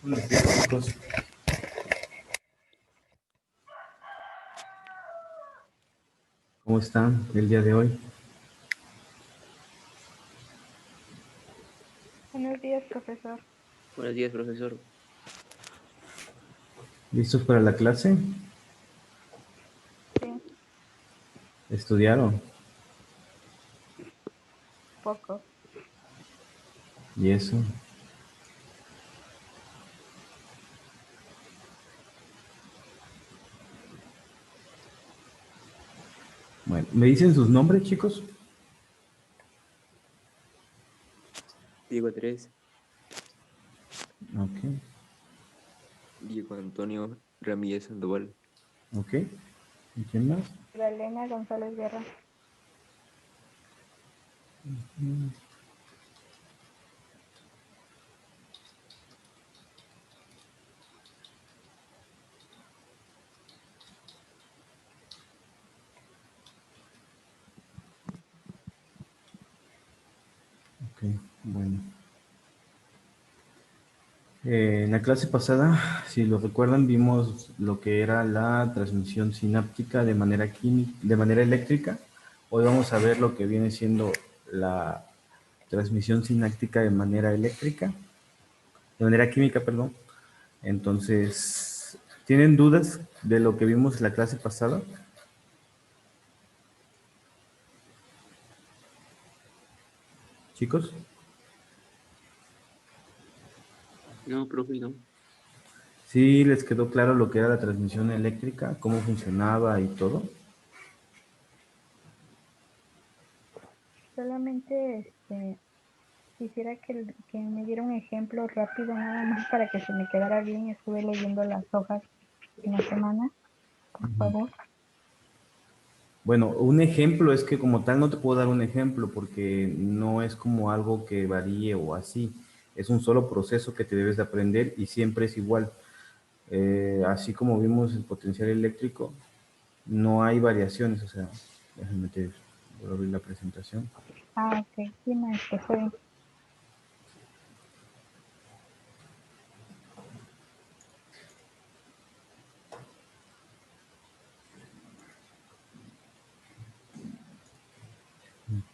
Buenos días, chicos. ¿Cómo están el día de hoy? Buenos días, profesor. Buenos días, profesor. ¿Listos para la clase? Sí, ¿Estudiaron? poco. ¿Y eso? Bueno, ¿me dicen sus nombres, chicos? Diego 3, Ok, Diego Antonio Ramírez Sandoval. ok. ¿Y quién más? Elena González Guerra. Ok, bueno. En la clase pasada, si lo recuerdan, vimos lo que era la transmisión sináptica de manera de manera eléctrica. Hoy vamos a ver lo que viene siendo la transmisión sináptica de manera eléctrica, de manera química, perdón. Entonces, ¿tienen dudas de lo que vimos en la clase pasada? Chicos, No, profe, no. ¿sí les quedó claro lo que era la transmisión eléctrica, cómo funcionaba y todo? Solamente quisiera que me diera un ejemplo rápido nada más para que se me quedara bien. Estuve leyendo las hojas en la semana, por favor. Bueno, un ejemplo es que como tal no te puedo dar un ejemplo porque no es como algo que varíe o así. Es un solo proceso que te debes de aprender y siempre es igual. Así como vimos el potencial eléctrico, no hay variaciones. O sea, déjenme voy a abrir la presentación. Ah, ok. Sí, maestro, está bien.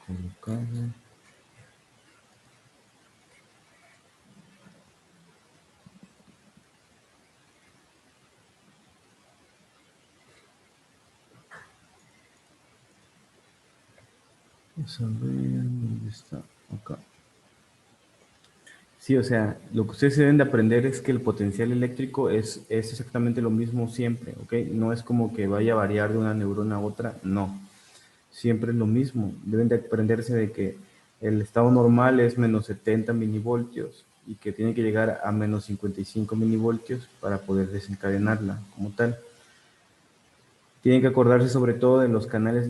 Colocado. Vamos a ver dónde está. Acá. Sí, o sea, lo que ustedes deben de aprender es que el potencial eléctrico es exactamente lo mismo siempre, ¿ok? No es como que vaya a variar de una neurona a otra, no. Siempre es lo mismo. Deben de aprenderse de que el estado normal es menos 70 milivoltios y que tiene que llegar a menos 55 milivoltios para poder desencadenarla como tal. Tienen que acordarse sobre todo de los canales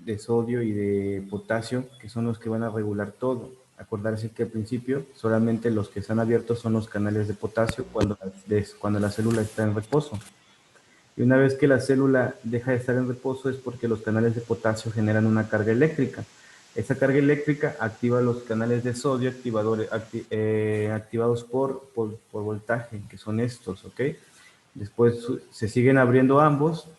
de sodio y de potasio, que son los que van a regular todo. Acordarse que al principio solamente los que están abiertos son los canales de potasio cuando la célula está en reposo. Y una vez que la célula deja de estar en reposo es porque los canales de potasio generan una carga eléctrica. Esa carga eléctrica activa los canales de sodio activados por voltaje, que son estos, ¿ok? Después se siguen abriendo ambos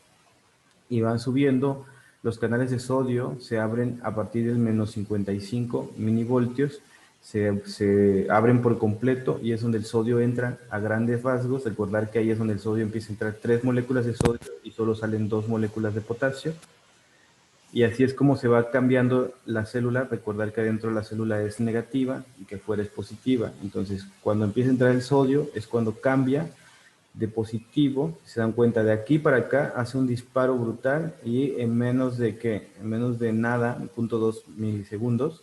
y van subiendo. Los canales de sodio se abren a partir del menos 55 milivoltios, se abren por completo y es donde el sodio entra a grandes rasgos. Recordar que ahí es donde el sodio empieza a entrar 3 moléculas de sodio y solo salen 2 moléculas de potasio. Y así es como se va cambiando la célula. Recordar que adentro la célula es negativa y que afuera es positiva. Entonces, cuando empieza a entrar el sodio es cuando cambia de positivo. Se dan cuenta, de aquí para acá hace un disparo brutal y en menos de nada, 0.2 milisegundos,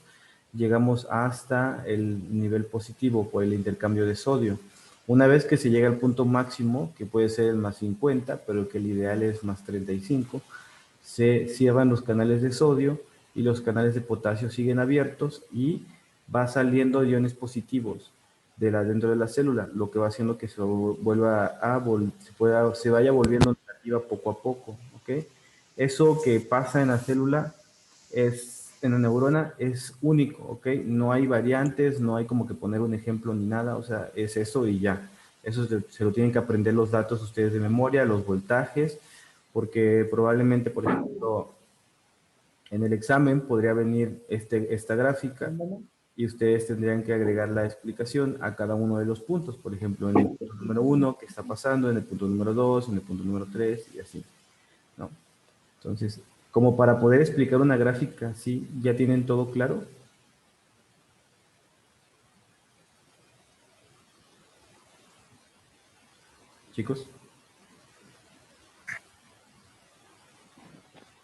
llegamos hasta el nivel positivo por el intercambio de sodio. Una vez que se llega al punto máximo, que puede ser el más 50, pero que el ideal es más 35, se cierran los canales de sodio y los canales de potasio siguen abiertos y va saliendo iones positivos. dentro de la célula, lo que va haciendo que se vuelva se vaya volviendo negativa poco a poco, ¿ok? Eso que pasa en la célula en la neurona es único, ¿ok? No hay variantes, no hay como que poner un ejemplo ni nada, o sea, es eso y ya. Eso se lo tienen que aprender los datos ustedes de memoria, los voltajes, porque probablemente, por ejemplo, en el examen podría venir esta gráfica y ustedes tendrían que agregar la explicación a cada uno de los puntos. Por ejemplo, en el punto número 1, qué está pasando, en el punto número 2, en el punto número 3 y así, ¿no? Entonces, como para poder explicar una gráfica, ¿sí? ¿Ya tienen todo claro? Chicos,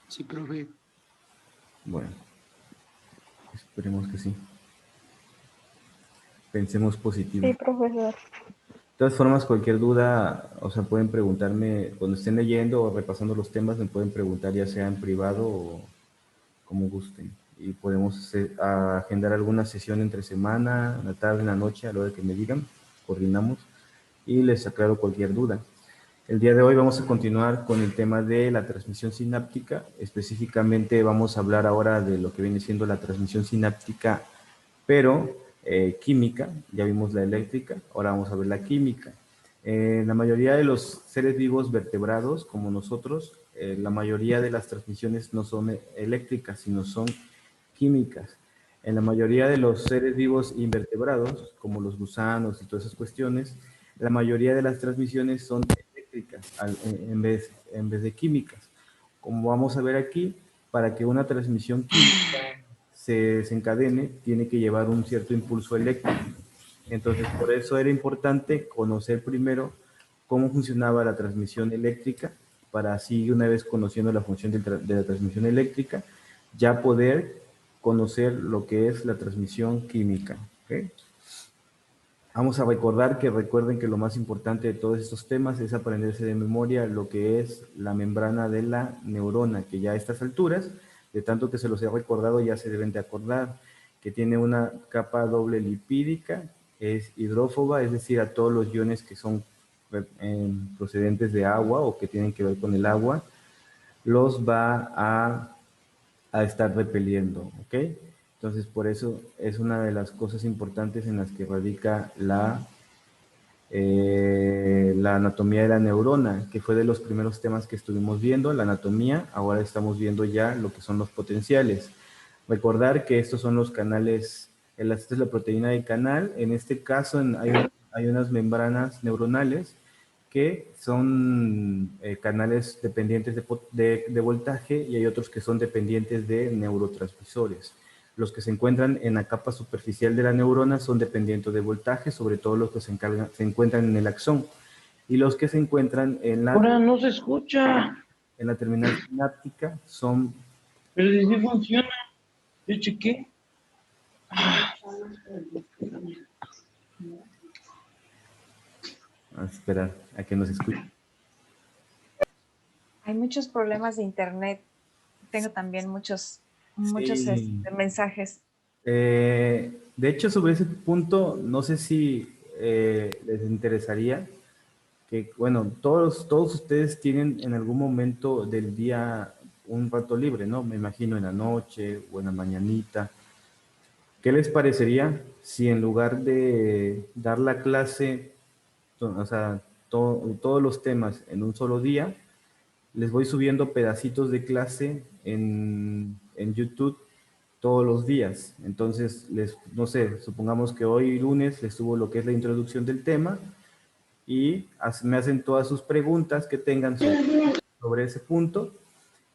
Sí, profe. bueno, esperemos que sí. Pensemos positivo. Sí, profesor. De todas formas, cualquier duda, o sea, pueden preguntarme cuando estén leyendo o repasando los temas, me pueden preguntar ya sea en privado o como gusten. Y podemos agendar alguna sesión entre semana, en la tarde, en la noche, a la hora que me digan, coordinamos y les aclaro cualquier duda. El día de hoy vamos a continuar con el tema de la transmisión sináptica. Específicamente vamos a hablar ahora de lo que viene siendo la transmisión sináptica, pero química. Ya vimos la eléctrica, ahora vamos a ver la química. La mayoría de los seres vivos vertebrados, como nosotros, la mayoría de las transmisiones no son eléctricas, sino son químicas. En la mayoría de los seres vivos invertebrados, como los gusanos y todas esas cuestiones, la mayoría de las transmisiones son eléctricas en vez de químicas. Como vamos a ver aquí, para que una transmisión química se desencadene, tiene que llevar un cierto impulso eléctrico. Entonces, por eso era importante conocer primero cómo funcionaba la transmisión eléctrica, para así, una vez conociendo la función de la transmisión eléctrica, ya poder conocer lo que es la transmisión química. ¿Okay? Vamos a recuerden que lo más importante de todos estos temas es aprenderse de memoria lo que es la membrana de la neurona, que ya a estas alturas, de tanto que se los he recordado, ya se deben de acordar que tiene una capa doble lipídica, es hidrófoba, es decir, a todos los iones que son procedentes de agua o que tienen que ver con el agua, los va a estar repeliendo, ¿ok? Entonces, por eso es una de las cosas importantes en las que radica la anatomía de la neurona, que fue de los primeros temas que estuvimos viendo, la anatomía. Ahora estamos viendo ya lo que son los potenciales. Recordar que estos son los canales, esta es la proteína de canal. En este caso hay unas membranas neuronales que son canales dependientes de voltaje, y hay otros que son dependientes de neurotransmisores. Los que se encuentran en la capa superficial de la neurona son dependientes de voltaje, sobre todo los que se encuentran en el axón. Y los que se encuentran Ahora no se escucha, en la terminal sináptica son... pero si sí funciona. Yo chequé. A esperar a que nos escuchen. Hay muchos problemas de internet. Tengo también muchos Sí. mensajes. De hecho, sobre ese punto, no sé si les interesaría que, bueno, todos ustedes tienen en algún momento del día un rato libre, ¿no? Me imagino en la noche o en la mañanita. ¿Qué les parecería si en lugar de dar la clase, o sea, todos los temas en un solo día, les voy subiendo pedacitos de clase en YouTube todos los días? Entonces, no sé, supongamos que hoy lunes les subo lo que es la introducción del tema y me hacen todas sus preguntas que tengan sobre ese punto,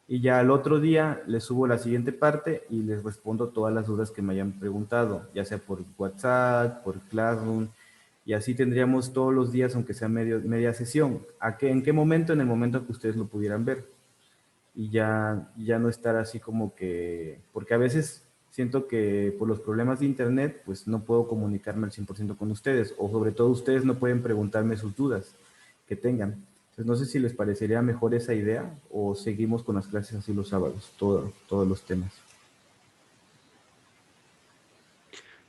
y ya al otro día les subo la siguiente parte y les respondo todas las dudas que me hayan preguntado, ya sea por WhatsApp, por Classroom, y así tendríamos todos los días, aunque sea media sesión. ¿En qué momento? En el momento que ustedes lo pudieran ver. Y ya no estar así como que, porque a veces siento que por los problemas de internet, pues no puedo comunicarme al 100% con ustedes, o sobre todo ustedes no pueden preguntarme sus dudas que tengan. Entonces no sé si les parecería mejor esa idea, o seguimos con las clases así los sábados, todos los temas.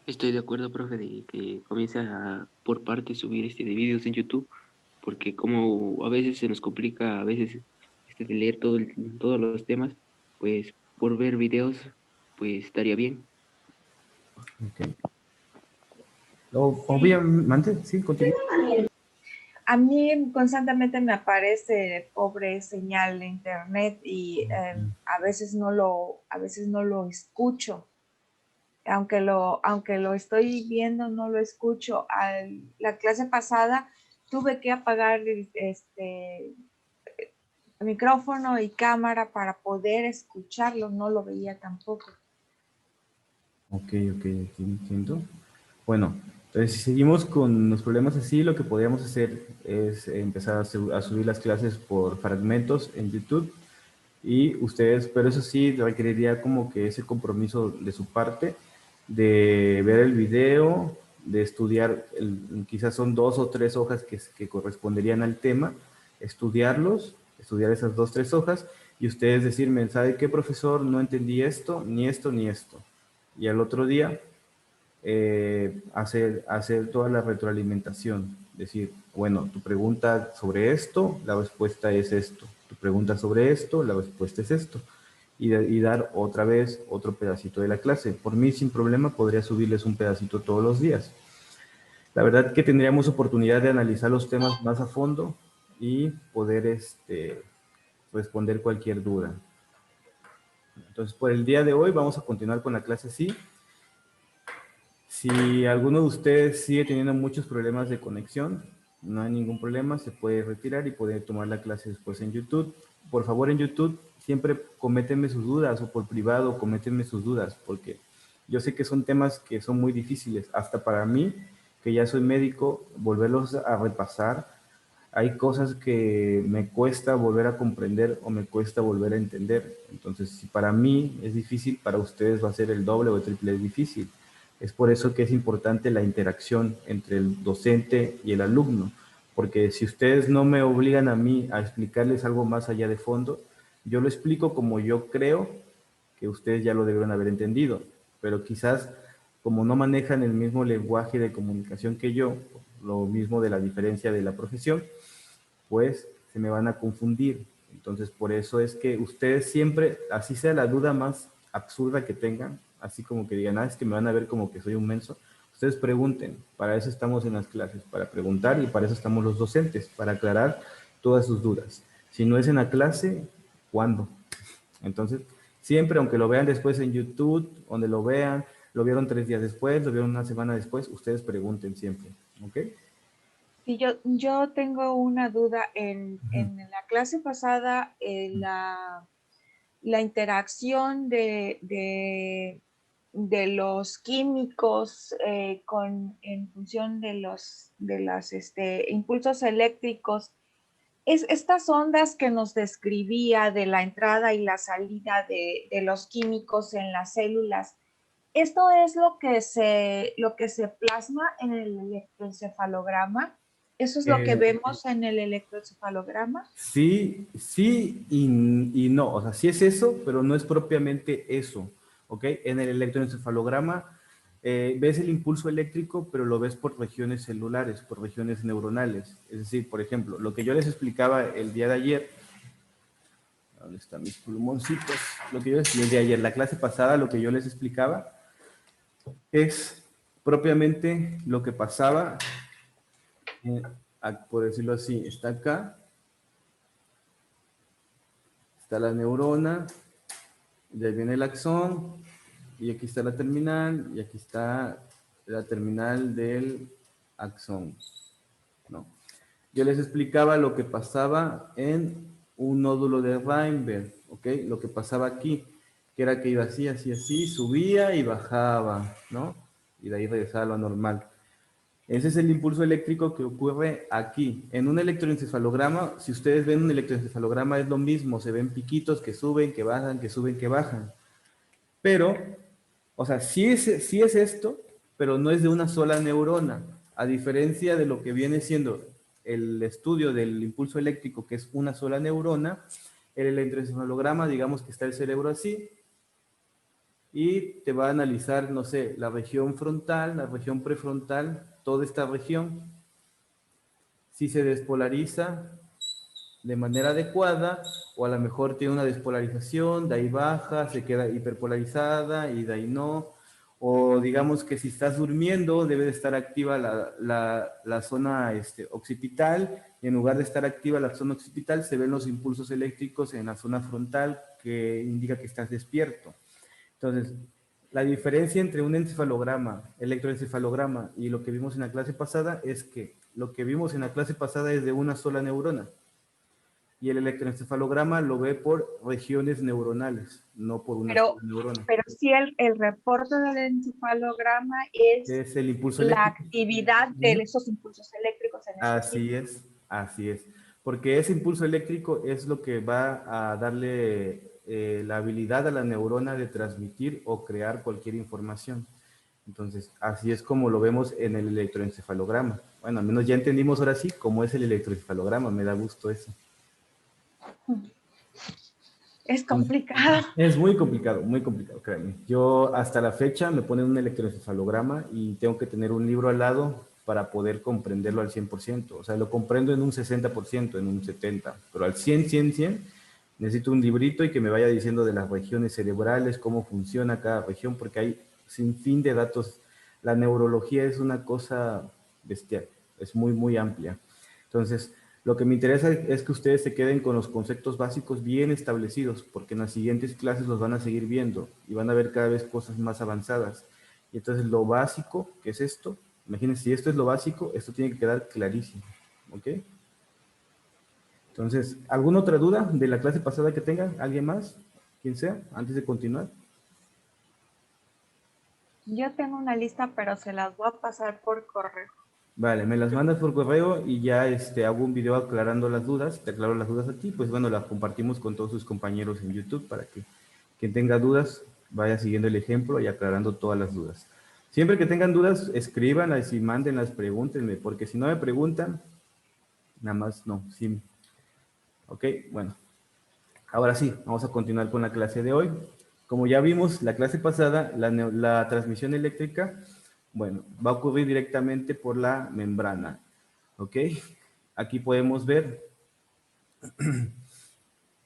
Estoy de acuerdo, profe, de que comience a por partes subir de vídeos en YouTube, porque como a veces se nos complica, a veces de leer todos los temas, pues por ver videos, pues estaría bien. Ok. Sí, Obviamente, sí, continúa. a mí constantemente me aparece pobre señal de internet y a veces no lo escucho. Aunque lo estoy viendo, no lo escucho. La clase pasada tuve que apagar micrófono y cámara para poder escucharlo, no lo veía tampoco. Ok, aquí entiendo. Bueno, entonces si seguimos con los problemas así, lo que podríamos hacer es empezar a subir las clases por fragmentos en YouTube y ustedes, pero eso sí requeriría como que ese compromiso de su parte de ver el video, de estudiar, quizás son 2 o 3 hojas que corresponderían al tema, estudiar esas 2 o 3 hojas y ustedes decirme, ¿sabe qué, profesor? No entendí esto, ni esto, ni esto. Y al otro día hacer toda la retroalimentación. Decir, bueno, tu pregunta sobre esto, la respuesta es esto. Tu pregunta sobre esto, la respuesta es esto. Y dar otra vez otro pedacito de la clase. Por mí, sin problema, podría subirles un pedacito todos los días. La verdad que tendríamos oportunidad de analizar los temas más a fondo y poder responder cualquier duda. Entonces, por el día de hoy vamos a continuar con la clase así. Si alguno de ustedes sigue teniendo muchos problemas de conexión, no hay ningún problema, se puede retirar y puede tomar la clase después en YouTube. Por favor, en YouTube siempre cométenme sus dudas o por privado cométenme sus dudas, porque yo sé que son temas que son muy difíciles, hasta para mí, que ya soy médico, volverlos a repasar. Hay cosas que me cuesta volver a comprender o me cuesta volver a entender. Entonces, si para mí es difícil, para ustedes va a ser el doble o el triple de difícil. Es por eso que es importante la interacción entre el docente y el alumno, porque si ustedes no me obligan a mí a explicarles algo más allá de fondo, yo lo explico como yo creo que ustedes ya lo debieron haber entendido, pero quizás como no manejan el mismo lenguaje de comunicación que yo, lo mismo de la diferencia de la profesión, pues se me van a confundir. Entonces, por eso es que ustedes siempre, así sea la duda más absurda que tengan, así como que digan, es que me van a ver como que soy un menso, ustedes pregunten. Para eso estamos en las clases, para preguntar, y para eso estamos los docentes, para aclarar todas sus dudas. Si no es en la clase, ¿cuándo? Entonces, siempre, aunque lo vean después en YouTube, donde lo vean, lo vieron 3 días después, lo vieron una semana después, ustedes pregunten siempre, ¿ok? Sí, yo tengo una duda. Ujú. En la clase pasada, la interacción de los químicos en función de los impulsos eléctricos, estas ondas que nos describía de la entrada y la salida de los químicos en las células, ¿esto es lo que se plasma en el electroencefalograma? ¿Eso es lo que Eh, vemos en el electroencefalograma? Sí, sí y no. O sea, sí es eso, pero no es propiamente eso. ¿Ok? En el electroencefalograma ves el impulso eléctrico, pero lo ves por regiones celulares, por regiones neuronales. Es decir, por ejemplo, lo que yo les explicaba el día de ayer, ¿dónde están mis pulmoncitos? Lo que yo les el día de ayer, la clase pasada, lo que yo les explicaba es propiamente lo que pasaba, por decirlo así, está acá, está la neurona, de ahí viene el axón, y aquí está la terminal, y aquí está la terminal del axón, ¿no? Yo les explicaba lo que pasaba en un nódulo de Reinberg, ¿ok? Lo que pasaba aquí, que era que iba así, así, así, subía y bajaba, ¿no? Y de ahí regresaba a lo normal. Ese es el impulso eléctrico que ocurre aquí. En un electroencefalograma, si ustedes ven un electroencefalograma es lo mismo, se ven piquitos que suben, que bajan, que suben, que bajan. Pero, o sea, sí es esto, pero no es de una sola neurona. A diferencia de lo que viene siendo el estudio del impulso eléctrico, que es una sola neurona, el electroencefalograma, digamos que está el cerebro así, y te va a analizar, no sé, la región frontal, la región prefrontal, toda esta región. Si se despolariza de manera adecuada, o a lo mejor tiene una despolarización, de ahí baja, se queda hiperpolarizada y de ahí no. O digamos que si estás durmiendo, debe de estar activa la zona occipital, y en lugar de estar activa la zona occipital, se ven los impulsos eléctricos en la zona frontal, que indica que estás despierto. Entonces, la diferencia entre un encefalograma, electroencefalograma, y lo que vimos en la clase pasada es que lo que vimos en la clase pasada es de una sola neurona, y el electroencefalograma lo ve por regiones neuronales, no por una Pero, sola neurona. pero sí el reporte del encefalograma es Es el impulso la eléctrico. actividad de Ujú. esos impulsos eléctricos en Así específico. es, así es. Porque ese impulso eléctrico es lo que va a darle la habilidad a la neurona de transmitir o crear cualquier información. Entonces, así es como lo vemos en el electroencefalograma. Bueno, al menos ya entendimos ahora sí cómo es el electroencefalograma, me da gusto eso. Es complicado. Es muy complicado, créanme. Yo hasta la fecha me ponen un electroencefalograma y tengo que tener un libro al lado para poder comprenderlo al 100%. O sea, lo comprendo en un 60%, en un 70%, pero al 100, necesito un librito y que me vaya diciendo de las regiones cerebrales, cómo funciona cada región, porque hay sin fin de datos. La neurología es una cosa bestial, es muy amplia. Entonces, lo que me interesa es que ustedes se queden con los conceptos básicos bien establecidos, porque en las siguientes clases los van a seguir viendo y van a ver cada vez cosas más avanzadas. Y entonces lo básico, que es esto, imagínense, si esto es lo básico, esto tiene que quedar clarísimo. ¿Ok? Entonces, ¿alguna otra duda de la clase pasada que tengan? ¿Alguien más? ¿Quién sea? Antes de continuar. Yo tengo una lista, pero se las voy a pasar por correo. Vale, me las mandas por correo y ya hago un video aclarando las dudas. Te aclaro las dudas a ti, pues bueno, las compartimos con todos sus compañeros en YouTube para que quien tenga dudas vaya siguiendo el ejemplo y aclarando todas las dudas. Siempre que tengan dudas, escríbanlas y mándenlas, pregúntenme, porque si no me preguntan, nada más no, sí. Ok, bueno. Ahora sí, vamos a continuar con la clase de hoy. Como ya vimos la clase pasada, la transmisión eléctrica, bueno, va a ocurrir directamente por la membrana. ¿Ok? Aquí podemos ver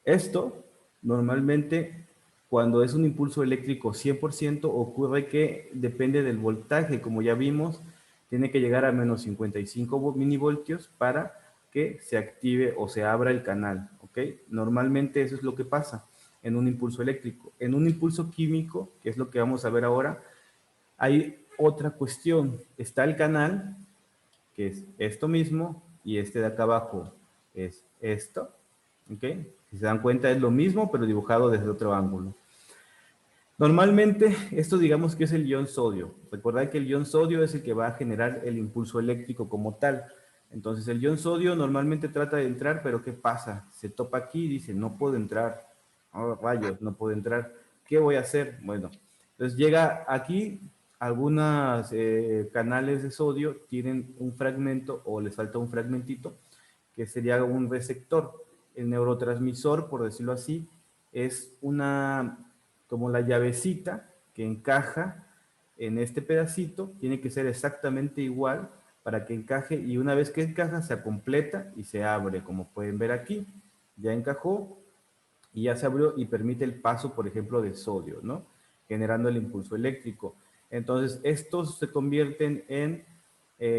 esto. Normalmente, cuando es un impulso eléctrico 100%, ocurre que depende del voltaje. Como ya vimos, tiene que llegar a menos 55 milivoltios para que se active o se abra el canal. ¿Ok? Normalmente eso es lo que pasa en un impulso eléctrico. En un impulso químico, que es lo que vamos a ver ahora, hay otra cuestión. Está el canal, que es esto mismo, y este de acá abajo es esto. ¿Ok? Si se dan cuenta es lo mismo, pero dibujado desde otro ángulo. Normalmente, esto digamos que es el ion sodio. Recordad que el ion sodio es el que va a generar el impulso eléctrico como tal. Entonces, el ion sodio normalmente trata de entrar, pero ¿qué pasa? Se topa aquí y dice, no puedo entrar. Oh, rayos, no puedo entrar. ¿Qué voy a hacer? Bueno, entonces llega aquí, algunos canales de sodio tienen un fragmento o les falta un fragmentito, que sería un receptor. El neurotransmisor, por decirlo así, es como la llavecita que encaja en este pedacito, tiene que ser exactamente igual para que encaje, y una vez que encaja se completa y se abre, como pueden ver aquí, ya encajó y ya se abrió y permite el paso, por ejemplo, de sodio, ¿no? Generando el impulso eléctrico. Entonces, estos se convierten en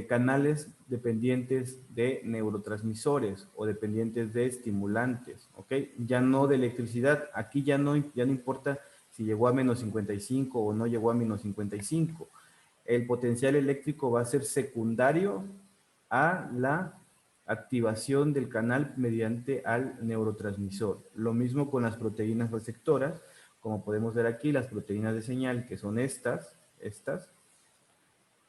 canales dependientes de neurotransmisores o dependientes de estimulantes, ¿ok? Ya no de electricidad. Aquí ya no importa si llegó a menos 55 o no llegó a menos 55. El potencial eléctrico va a ser secundario a la activación del canal mediante al neurotransmisor. Lo mismo con las proteínas receptoras, como podemos ver aquí, las proteínas de señal, que son estas.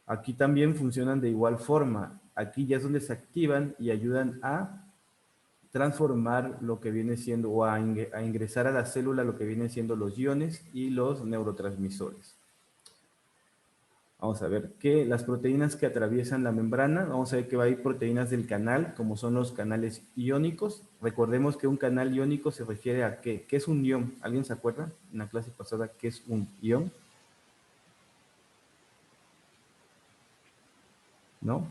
Aquí también funcionan de igual forma. Aquí ya es donde se activan y ayudan a transformar lo que viene siendo o a ingresar a la célula lo que vienen siendo los iones y los neurotransmisores. Vamos a ver que las proteínas que atraviesan la membrana, vamos a ver que va a ir proteínas del canal, como son los canales iónicos. Recordemos que un canal iónico se refiere a ¿qué? ¿Qué es un ión? ¿Alguien se acuerda en la clase pasada qué es un ión? ¿No?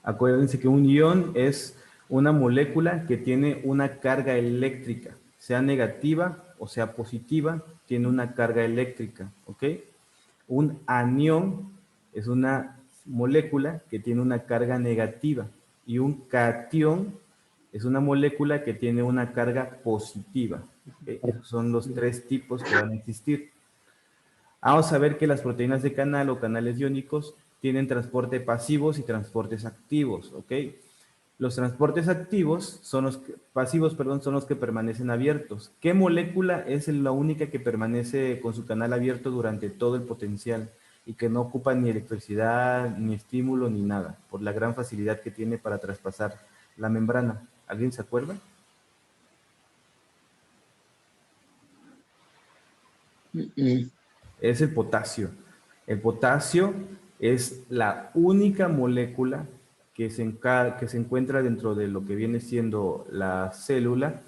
Acuérdense que un ión es una molécula que tiene una carga eléctrica, sea negativa o sea positiva, tiene una carga eléctrica, ¿ok? Un anión es una molécula que tiene una carga negativa y un catión es una molécula que tiene una carga positiva. ¿Ok? Esos son los tres tipos que van a existir. Vamos a ver que las proteínas de canal o canales iónicos tienen transporte pasivos y transportes activos, ¿ok? Los transportes activos son pasivos, perdón, son los que permanecen abiertos. ¿Qué molécula es la única que permanece con su canal abierto durante todo el potencial y que no ocupa ni electricidad, ni estímulo, ni nada, por la gran facilidad que tiene para traspasar la membrana? ¿Alguien se acuerda? Es el potasio. El potasio es la única molécula que se encuentra dentro de lo que viene siendo la célula,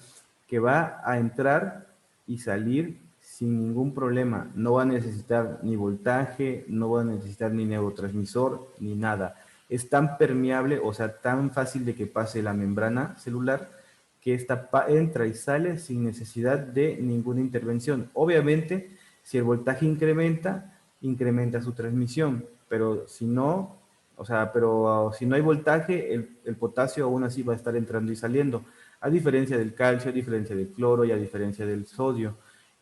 que va a entrar y salir sin ningún problema. No va a necesitar ni voltaje, no va a necesitar ni neurotransmisor, ni nada. Es tan permeable, o sea, tan fácil de que pase la membrana celular, que esta entra y sale sin necesidad de ninguna intervención. Obviamente, si el voltaje incrementa, incrementa su transmisión, pero si no, o sea, pero si no hay voltaje, el potasio aún así va a estar entrando y saliendo, a diferencia del calcio, a diferencia del cloro y a diferencia del sodio,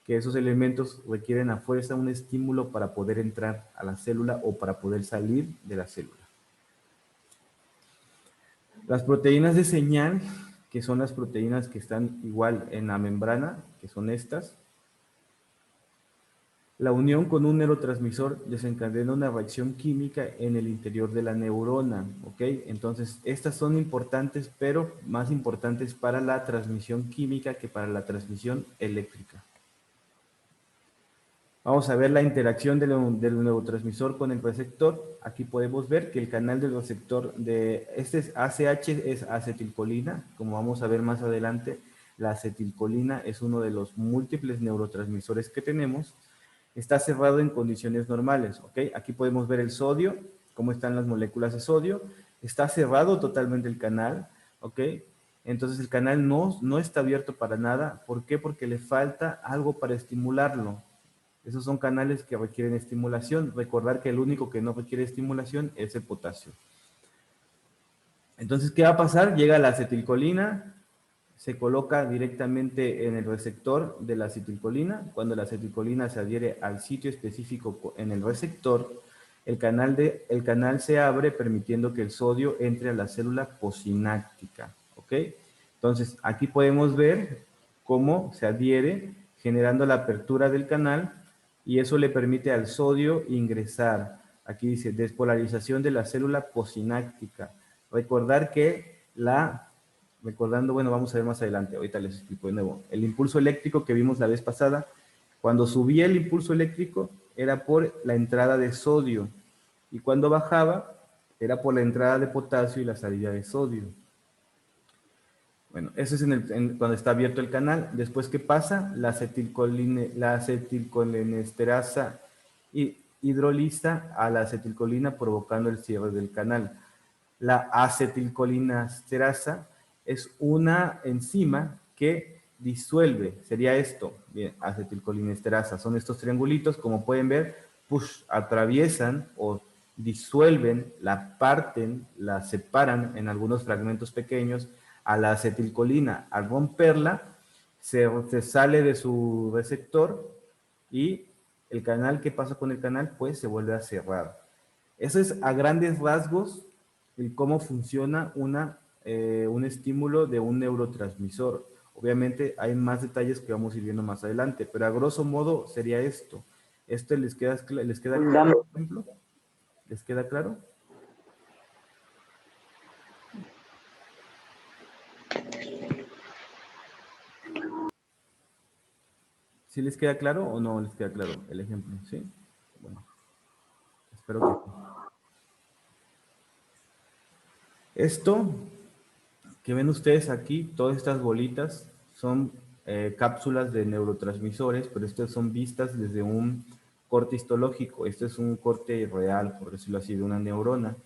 que esos elementos requieren a fuerza un estímulo para poder entrar a la célula o para poder salir de la célula. Las proteínas de señal, que son las proteínas que están igual en la membrana, que son estas, la unión con un neurotransmisor desencadena una reacción química en el interior de la neurona, ¿ok? Entonces, estas son importantes, pero más importantes para la transmisión química que para la transmisión eléctrica. Vamos a ver la interacción del neurotransmisor con el receptor. Aquí podemos ver que el canal del receptor de este es ACH, es acetilcolina. Como vamos a ver más adelante, la acetilcolina es uno de los múltiples neurotransmisores que tenemos. Está cerrado en condiciones normales, ¿ok? Aquí podemos ver el sodio, cómo están las moléculas de sodio. Está cerrado totalmente el canal, ¿ok? Entonces el canal no está abierto para nada. ¿Por qué? Porque le falta algo para estimularlo. Esos son canales que requieren estimulación. Recordar que el único que no requiere estimulación es el potasio. Entonces, ¿qué va a pasar? Llega la acetilcolina, se coloca directamente en el receptor de la acetilcolina. Cuando la acetilcolina se adhiere al sitio específico en el receptor, el canal se abre permitiendo que el sodio entre a la célula posináptica. ¿Ok? Entonces, aquí podemos ver cómo se adhiere generando la apertura del canal y eso le permite al sodio ingresar. Aquí dice despolarización de la célula posináptica. Recordar que bueno, vamos a ver más adelante, ahorita les explico de nuevo. El impulso eléctrico que vimos la vez pasada, cuando subía el impulso eléctrico era por la entrada de sodio y cuando bajaba era por la entrada de potasio y la salida de sodio. Bueno, eso es cuando está abierto el canal. Después, ¿qué pasa? La acetilcolinesterasa hidroliza a la acetilcolina provocando el cierre del canal. La acetilcolinesterasa es una enzima que disuelve, sería esto, bien, acetilcolinesterasa, son estos triangulitos, como pueden ver, atraviesan o disuelven, la parten, la separan en algunos fragmentos pequeños a la acetilcolina. Al romperla, se sale de su receptor y el canal, ¿qué pasa con el canal? Pues se vuelve a cerrar. Eso es a grandes rasgos el cómo funciona un estímulo de un neurotransmisor. Obviamente hay más detalles que vamos a ir viendo más adelante, pero a grosso modo sería esto. ¿Esto les queda claro, por ejemplo? ¿Les queda claro? ¿Sí les queda claro o no les queda claro el ejemplo? ¿Sí? Bueno. Espero que sí. Esto que ven ustedes aquí, todas estas bolitas son cápsulas de neurotransmisores, pero estas son vistas desde un corte histológico. Este es un corte real, por decirlo así, de una neurona.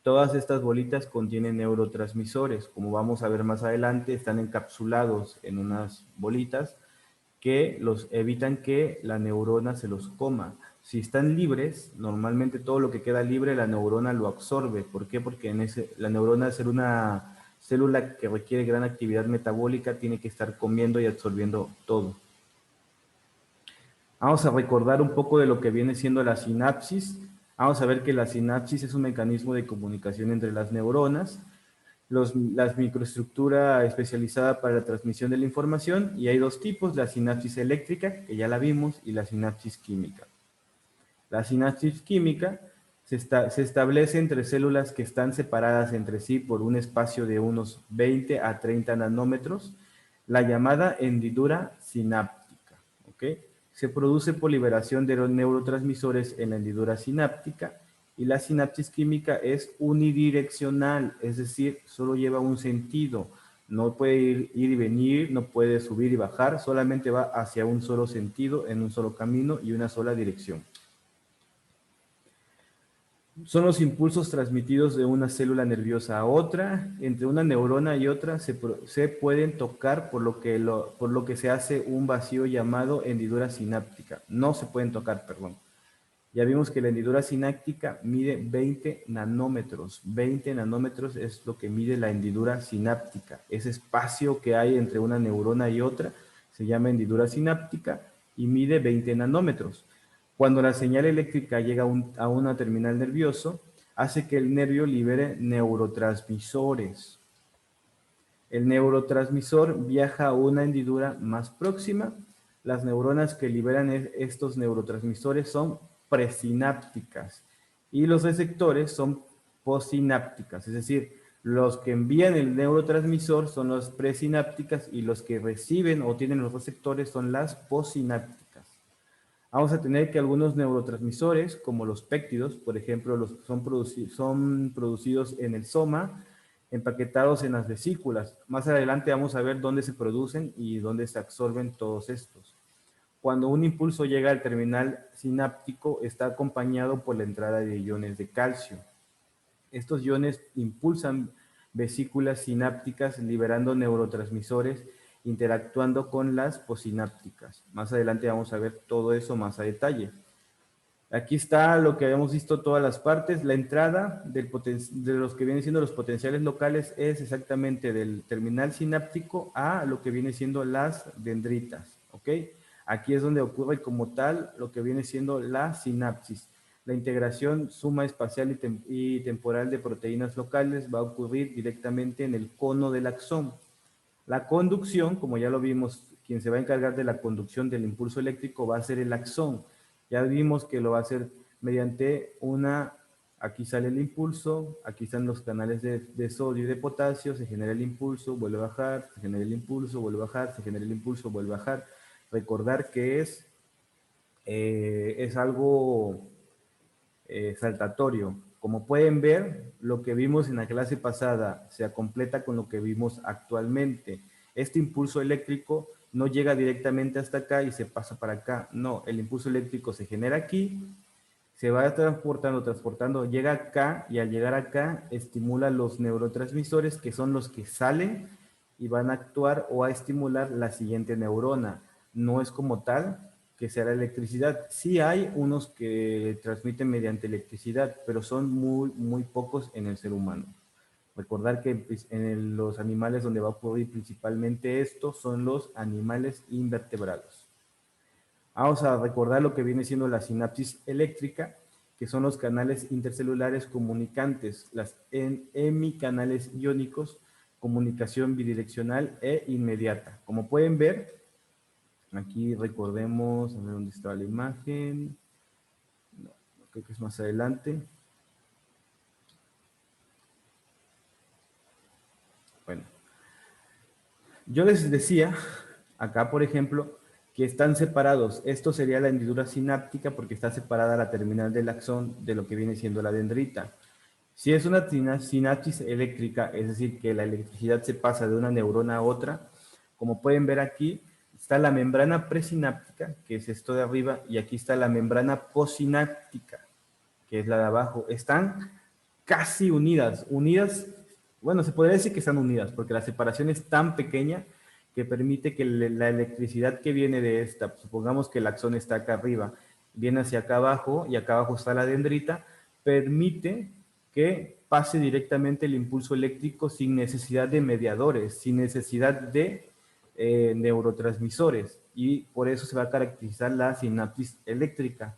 Todas estas bolitas contienen neurotransmisores. Como vamos a ver más adelante, están encapsulados en unas bolitas que los evitan que la neurona se los coma. Si están libres, normalmente todo lo que queda libre la neurona lo absorbe. ¿Por qué? Porque la neurona, al ser una célula que requiere gran actividad metabólica, tiene que estar comiendo y absorbiendo todo. Vamos a recordar un poco de lo que viene siendo la sinapsis. Vamos a ver que la sinapsis es un mecanismo de comunicación entre las neuronas, la microestructura especializada para la transmisión de la información, y hay dos tipos, la sinapsis eléctrica, que ya la vimos, y la sinapsis química. La sinapsis química se establece entre células que están separadas entre sí por un espacio de unos 20 a 30 nanómetros, la llamada hendidura sináptica. ¿Ok? Se produce por liberación de los neurotransmisores en la hendidura sináptica, y la sinapsis química es unidireccional, es decir, solo lleva un sentido. No puede ir y venir, no puede subir y bajar, solamente va hacia un solo sentido, en un solo camino y una sola dirección. Son los impulsos transmitidos de una célula nerviosa a otra. Entre una neurona y otra se pueden tocar, por lo que se hace un vacío llamado hendidura sináptica. No se pueden tocar, perdón. Ya vimos que la hendidura sináptica mide 20 nanómetros. 20 nanómetros es lo que mide la hendidura sináptica. Ese espacio que hay entre una neurona y otra se llama hendidura sináptica y mide 20 nanómetros. Cuando la señal eléctrica llega a una terminal nervioso, hace que el nervio libere neurotransmisores. El neurotransmisor viaja a una hendidura más próxima. Las neuronas que liberan estos neurotransmisores son presinápticas y los receptores son postsinápticas, es decir, los que envían el neurotransmisor son las presinápticas y los que reciben o tienen los receptores son las postsinápticas. Vamos a tener que algunos neurotransmisores, como los péptidos, por ejemplo, son producidos en el soma, empaquetados en las vesículas. Más adelante vamos a ver dónde se producen y dónde se absorben todos estos. Cuando un impulso llega al terminal sináptico, está acompañado por la entrada de iones de calcio. Estos iones impulsan vesículas sinápticas, liberando neurotransmisores, interactuando con las postsinápticas. Más adelante vamos a ver todo eso más a detalle. Aquí está lo que habíamos visto todas las partes. La entrada de los que vienen siendo los potenciales locales es exactamente del terminal sináptico a lo que viene siendo las dendritas. ¿Ok? Aquí es donde ocurre como tal lo que viene siendo la sinapsis. La integración suma espacial y temporal de proteínas locales va a ocurrir directamente en el cono del axón. La conducción, como ya lo vimos, quien se va a encargar de la conducción del impulso eléctrico va a ser el axón. Ya vimos que lo va a hacer mediante aquí sale el impulso, aquí están los canales de sodio y de potasio, se genera el impulso, vuelve a bajar, se genera el impulso, vuelve a bajar, se genera el impulso, vuelve a bajar. Recordar que es algo saltatorio. Como pueden ver, lo que vimos en la clase pasada se completa con lo que vimos actualmente. Este impulso eléctrico no llega directamente hasta acá y se pasa para acá. No, el impulso eléctrico se genera aquí, se va transportando, llega acá y al llegar acá estimula los neurotransmisores que son los que salen y van a actuar o a estimular la siguiente neurona. No es como tal que sea la electricidad. Sí hay unos que transmiten mediante electricidad, pero son muy, muy pocos en el ser humano. Recordar que en los animales donde va a ocurrir principalmente esto son los animales invertebrados. Vamos a recordar lo que viene siendo la sinapsis eléctrica, que son los canales intercelulares comunicantes, las hemicanales iónicos, comunicación bidireccional e inmediata. Como pueden ver, aquí recordemos, a ver dónde está la imagen, no, creo que es más adelante. Bueno, yo les decía, acá por ejemplo, que están separados. Esto sería la hendidura sináptica porque está separada la terminal del axón de lo que viene siendo la dendrita. Si es una sinapsis eléctrica, es decir, que la electricidad se pasa de una neurona a otra, como pueden ver aquí, está la membrana presináptica, que es esto de arriba, y aquí está la membrana postsináptica, que es la de abajo. Están casi unidas, bueno, se podría decir que están unidas, porque la separación es tan pequeña que permite que la electricidad que viene de esta, supongamos que el axón está acá arriba, viene hacia acá abajo, y acá abajo está la dendrita, permite que pase directamente el impulso eléctrico sin necesidad de mediadores, sin necesidad de neurotransmisores, y por eso se va a caracterizar la sinapsis eléctrica.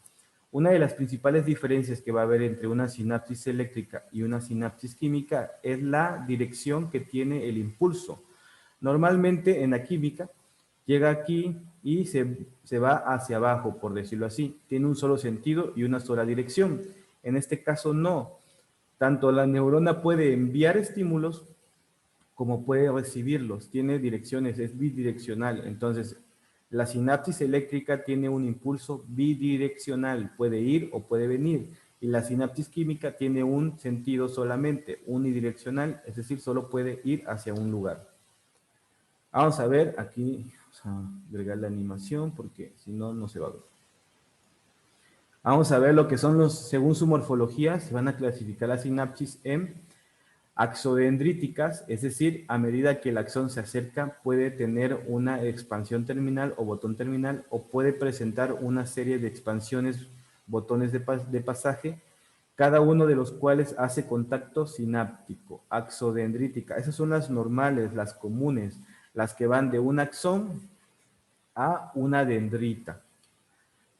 Una de las principales diferencias que va a haber entre una sinapsis eléctrica y una sinapsis química es la dirección que tiene el impulso. Normalmente en la química llega aquí y se va hacia abajo, por decirlo así. Tiene un solo sentido y una sola dirección. En este caso no. Tanto la neurona puede enviar estímulos como puede recibirlos. Tiene direcciones, es bidireccional. Entonces, la sinapsis eléctrica tiene un impulso bidireccional, puede ir o puede venir. Y la sinapsis química tiene un sentido solamente, unidireccional, es decir, solo puede ir hacia un lugar. Vamos a ver, aquí vamos a agregar la animación porque si no, no se va a ver. Vamos a ver lo que son según su morfología, se van a clasificar las sinapsis en axodendríticas, es decir, a medida que el axón se acerca puede tener una expansión terminal o botón terminal o puede presentar una serie de expansiones, botones de pasaje, cada uno de los cuales hace contacto sináptico, axodendrítica. Esas son las normales, las comunes, las que van de un axón a una dendrita.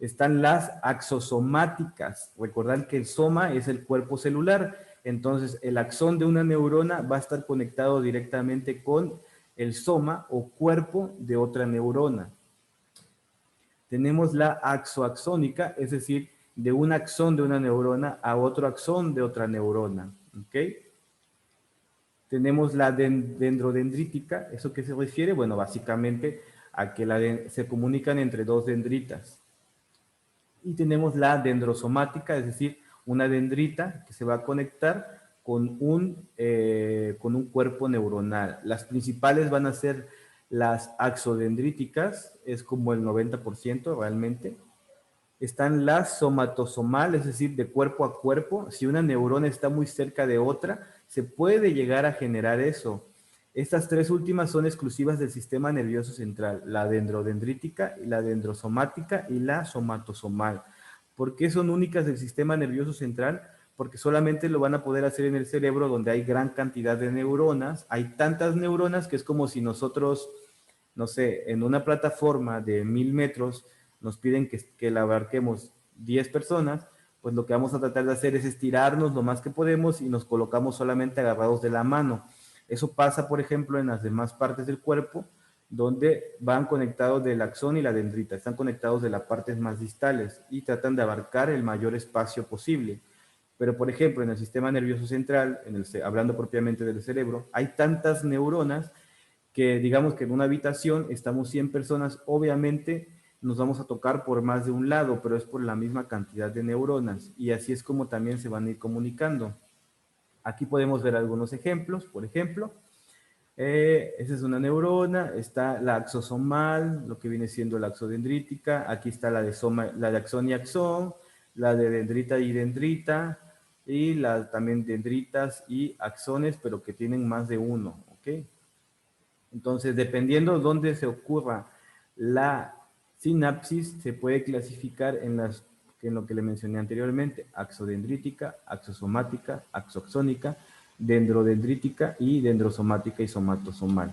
Están las axosomáticas. Recordad que el soma es el cuerpo celular. Entonces, el axón de una neurona va a estar conectado directamente con el soma o cuerpo de otra neurona. Tenemos la axoaxónica, es decir, de un axón de una neurona a otro axón de otra neurona. ¿Ok? Tenemos la dendrodendrítica. ¿Eso qué se refiere? Bueno, básicamente a que se comunican entre dos dendritas. Y tenemos la dendrosomática, es decir, una dendrita que se va a conectar con un cuerpo neuronal. Las principales van a ser las axodendríticas, es como el 90% realmente. Están las somatosomal, es decir, de cuerpo a cuerpo. Si una neurona está muy cerca de otra, se puede llegar a generar eso. Estas tres últimas son exclusivas del sistema nervioso central, la dendrodendrítica, la dendrosomática y la somatosomal. ¿Por qué son únicas del sistema nervioso central? Porque solamente lo van a poder hacer en el cerebro donde hay gran cantidad de neuronas. Hay tantas neuronas que es como si nosotros, no sé, en una plataforma de 1000 metros nos piden que la abarquemos 10 personas, pues lo que vamos a tratar de hacer es estirarnos lo más que podemos y nos colocamos solamente agarrados de la mano. Eso pasa, por ejemplo, en las demás partes del cuerpo, donde van conectados del axón y la dendrita, están conectados de las partes más distales y tratan de abarcar el mayor espacio posible. Pero, por ejemplo, en el sistema nervioso central, hablando propiamente del cerebro, hay tantas neuronas que, digamos que en una habitación estamos 100 personas, obviamente nos vamos a tocar por más de un lado, pero es por la misma cantidad de neuronas, y así es como también se van a ir comunicando. Aquí podemos ver algunos ejemplos, por ejemplo, esa es una neurona, está la axosomal, lo que viene siendo la axodendrítica, aquí está la de axón y axón, la de dendrita y dendrita, y también dendritas y axones, pero que tienen más de uno, ¿ok? Entonces, dependiendo de dónde se ocurra la sinapsis, se puede clasificar en lo que le mencioné anteriormente, axodendrítica, axosomática, axoxónica, dendrodendrítica y dendrosomática y somatosomal.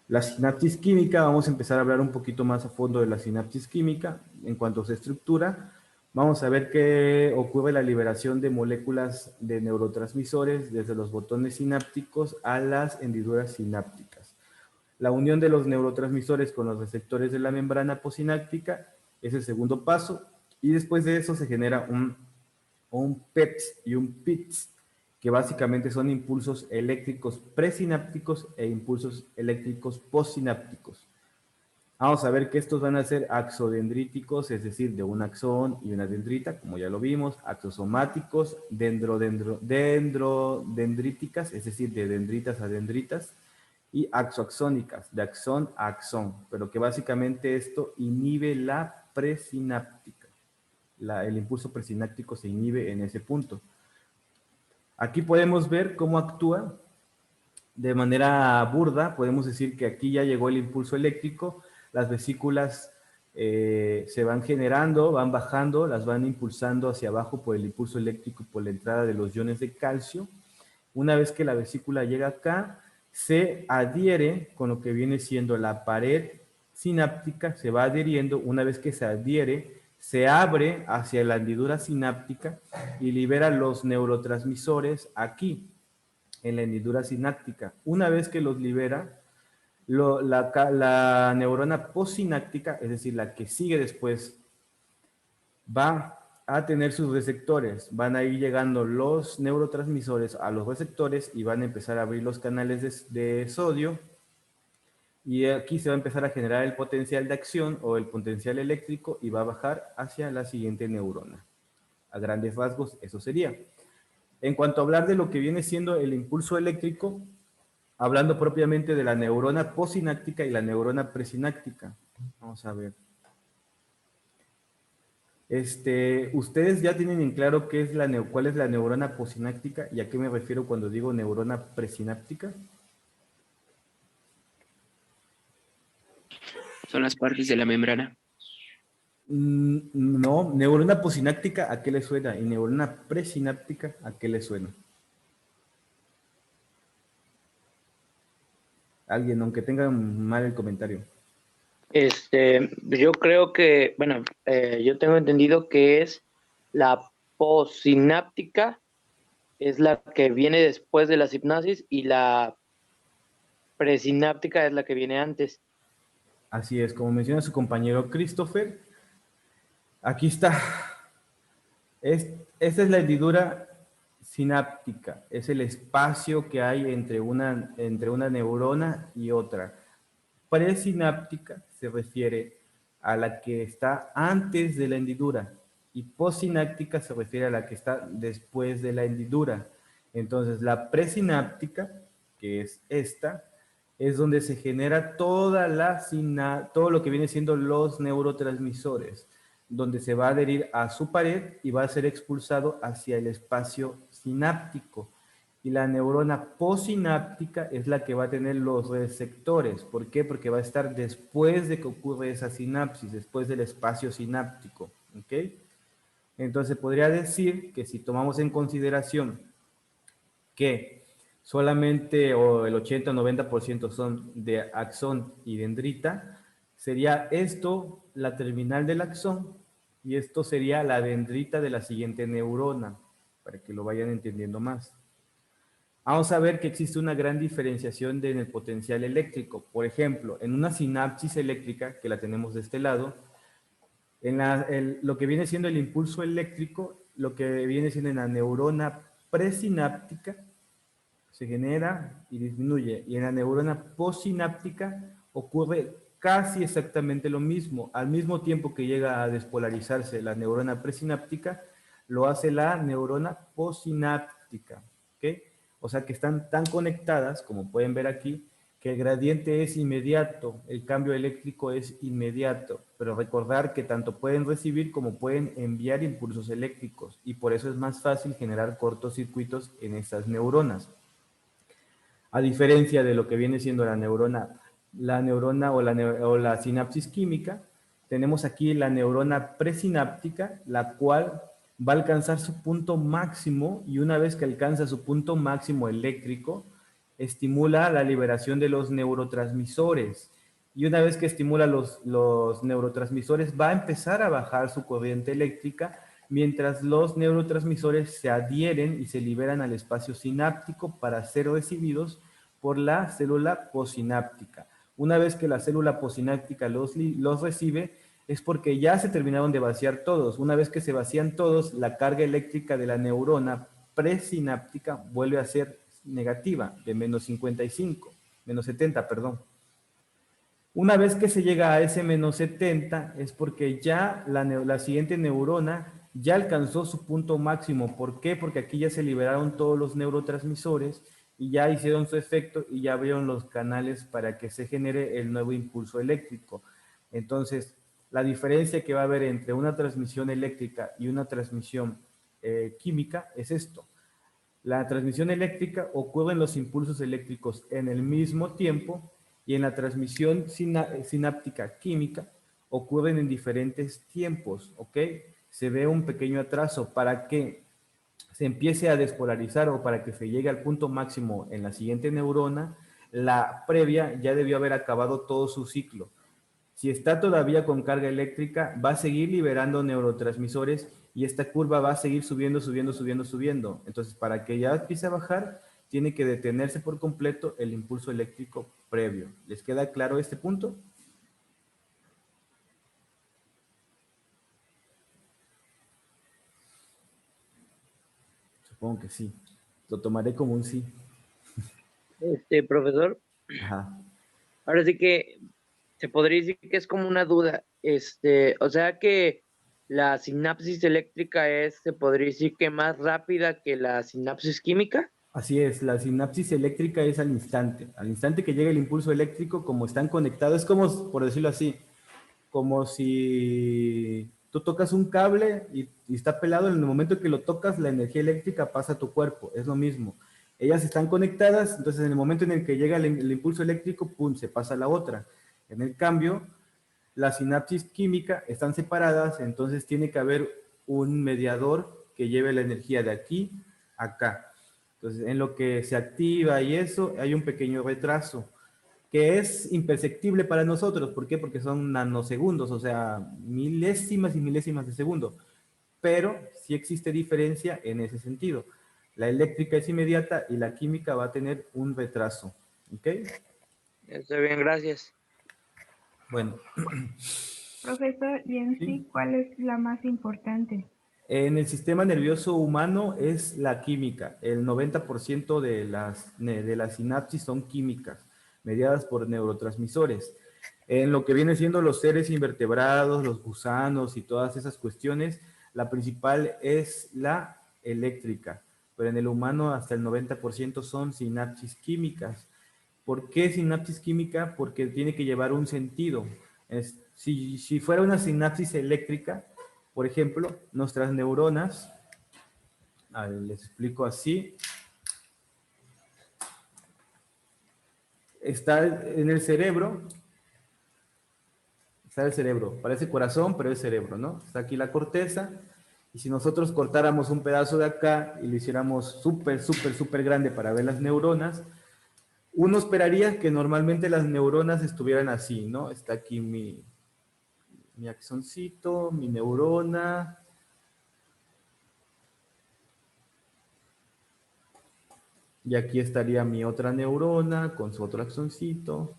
La sinapsis química, vamos a empezar a hablar un poquito más a fondo de la sinapsis química en cuanto a su estructura. Vamos a ver qué ocurre la liberación de moléculas de neurotransmisores desde los botones sinápticos a las hendiduras sinápticas. La unión de los neurotransmisores con los receptores de la membrana postsináptica es el segundo paso, y después de eso se genera un PEPS y un PITS, que básicamente son impulsos eléctricos presinápticos e impulsos eléctricos postsinápticos. Vamos a ver que estos van a ser axodendríticos, es decir, de un axón y una dendrita, como ya lo vimos, axosomáticos, dendrodendríticas, es decir, de dendritas a dendritas, y axoaxónicas, de axón a axón, pero que básicamente esto inhibe la presináptica. El impulso presináptico se inhibe en ese punto. Aquí podemos ver cómo actúa de manera burda. Podemos decir que aquí ya llegó el impulso eléctrico, las vesículas se van generando, van bajando, las van impulsando hacia abajo por el impulso eléctrico y por la entrada de los iones de calcio. Una vez que la vesícula llega acá, se adhiere con lo que viene siendo la pared sináptica, se va adhiriendo. Una vez que se adhiere, se abre hacia la hendidura sináptica y libera los neurotransmisores aquí, en la hendidura sináptica. Una vez que los libera, la neurona postsináptica, es decir, la que sigue después, va a tener sus receptores. Van a ir llegando los neurotransmisores a los receptores y van a empezar a abrir los canales de sodio. Y aquí se va a empezar a generar el potencial de acción o el potencial eléctrico y va a bajar hacia la siguiente neurona. A grandes rasgos, eso sería. En cuanto a hablar de lo que viene siendo el impulso eléctrico, hablando propiamente de la neurona postsináptica y la neurona presináptica. Vamos a ver. Ustedes ya tienen en claro qué es cuál es la neurona postsináptica y a qué me refiero cuando digo neurona presináptica. Son las partes de la membrana. No, neurona postsináptica, ¿a qué le suena? Y neurona presináptica, ¿a qué le suena? Alguien, aunque tenga mal el comentario. Yo creo que, bueno, yo tengo entendido que es la postsináptica, es la que viene después de la hipnosis y la presináptica es la que viene antes. Así es, como menciona su compañero Christopher, aquí está. Esta es la hendidura sináptica, es el espacio que hay entre una neurona y otra. Presináptica se refiere a la que está antes de la hendidura y postsináptica se refiere a la que está después de la hendidura. Entonces, la presináptica, que es esta, es donde se genera todo lo que viene siendo los neurotransmisores, donde se va a adherir a su pared y va a ser expulsado hacia el espacio sináptico. Y la neurona postsináptica es la que va a tener los receptores. ¿Por qué? Porque va a estar después de que ocurre esa sinapsis, después del espacio sináptico. ¿Ok? Entonces podría decir que si tomamos en consideración que solamente o el 80 o 90% son de axón y dendrita, sería esto la terminal del axón y esto sería la dendrita de la siguiente neurona, para que lo vayan entendiendo más. Vamos a ver que existe una gran diferenciación en el potencial eléctrico. Por ejemplo, en una sinapsis eléctrica, que la tenemos de este lado, lo que viene siendo el impulso eléctrico, lo que viene siendo en la neurona presináptica, se genera y disminuye. Y en la neurona postsináptica ocurre casi exactamente lo mismo. Al mismo tiempo que llega a despolarizarse la neurona presináptica, lo hace la neurona postsináptica. ¿Ok? O sea que están tan conectadas, como pueden ver aquí, que el gradiente es inmediato, el cambio eléctrico es inmediato, pero recordar que tanto pueden recibir como pueden enviar impulsos eléctricos y por eso es más fácil generar cortocircuitos en estas neuronas. A diferencia de lo que viene siendo la neurona o la sinapsis química, tenemos aquí la neurona presináptica, la cual va a alcanzar su punto máximo y una vez que alcanza su punto máximo eléctrico, estimula la liberación de los neurotransmisores. Y una vez que estimula los neurotransmisores, va a empezar a bajar su corriente eléctrica mientras los neurotransmisores se adhieren y se liberan al espacio sináptico para ser recibidos por la célula postsináptica. Una vez que la célula postsináptica los recibe, es porque ya se terminaron de vaciar todos. Una vez que se vacían todos, la carga eléctrica de la neurona presináptica vuelve a ser negativa, de menos 55, menos 70, perdón. Una vez que se llega a ese menos 70 es porque ya la siguiente neurona ya alcanzó su punto máximo. ¿Por qué? Porque aquí ya se liberaron todos los neurotransmisores y ya hicieron su efecto y ya abrieron los canales para que se genere el nuevo impulso eléctrico. Entonces, la diferencia que va a haber entre una transmisión eléctrica y una transmisión química es esto. La transmisión eléctrica ocurren los impulsos eléctricos en el mismo tiempo y en la transmisión sináptica química ocurren en diferentes tiempos, ¿ok? Se ve un pequeño atraso para que se empiece a despolarizar o para que se llegue al punto máximo en la siguiente neurona, la previa ya debió haber acabado todo su ciclo. Si está todavía con carga eléctrica, va a seguir liberando neurotransmisores y esta curva va a seguir subiendo, subiendo, subiendo, subiendo. Entonces, para que ya empiece a bajar, tiene que detenerse por completo el impulso eléctrico previo. ¿Les queda claro este punto? Supongo que sí. Lo tomaré como un sí. Profesor, Ajá. ahora sí que se podría decir que es como una duda. O sea que la sinapsis eléctrica se podría decir que más rápida que la sinapsis química. Así es, la sinapsis eléctrica es al instante que llega el impulso eléctrico, como están conectados, es como, por decirlo así, como si tú tocas un cable y está pelado, en el momento que lo tocas, la energía eléctrica pasa a tu cuerpo, es lo mismo. Ellas están conectadas, entonces en el momento en el que llega el impulso eléctrico, pum, se pasa a la otra. En el cambio, la sinapsis química están separadas, entonces tiene que haber un mediador que lleve la energía de aquí a acá. Entonces, en lo que se activa y eso, hay un pequeño retraso que es imperceptible para nosotros. ¿Por qué? Porque son nanosegundos, o sea, milésimas y milésimas de segundo. Pero sí existe diferencia en ese sentido. La eléctrica es inmediata y la química va a tener un retraso. ¿Ok? Está bien, gracias. Bueno. Profesor, y en sí, ¿cuál es la más importante? En el sistema nervioso humano es la química. El 90% de las sinapsis son químicas, mediadas por neurotransmisores. En lo que viene siendo los seres invertebrados, los gusanos y todas esas cuestiones, la principal es la eléctrica, pero en el humano hasta el 90% son sinapsis químicas. ¿Por qué sinapsis química? Porque tiene que llevar un sentido. Si fuera una sinapsis eléctrica, por ejemplo, nuestras neuronas, les explico así, está en el cerebro, parece corazón, pero es cerebro, ¿no? Está aquí la corteza, y si nosotros cortáramos un pedazo de acá y lo hiciéramos súper, súper, súper grande para ver las neuronas, uno esperaría que normalmente las neuronas estuvieran así, ¿no? Está aquí mi axoncito, mi neurona. Y aquí estaría mi otra neurona con su otro axoncito.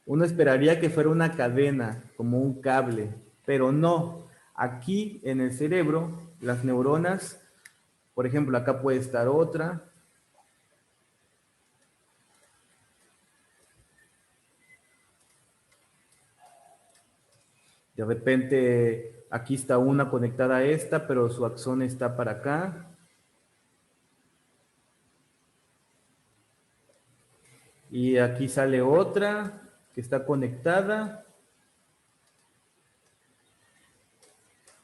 Uno esperaría que fuera una cadena, como un cable, pero no. Aquí en el cerebro, las neuronas, por ejemplo, acá puede estar otra. De repente, aquí está una conectada a esta, pero su axón está para acá. Y aquí sale otra que está conectada.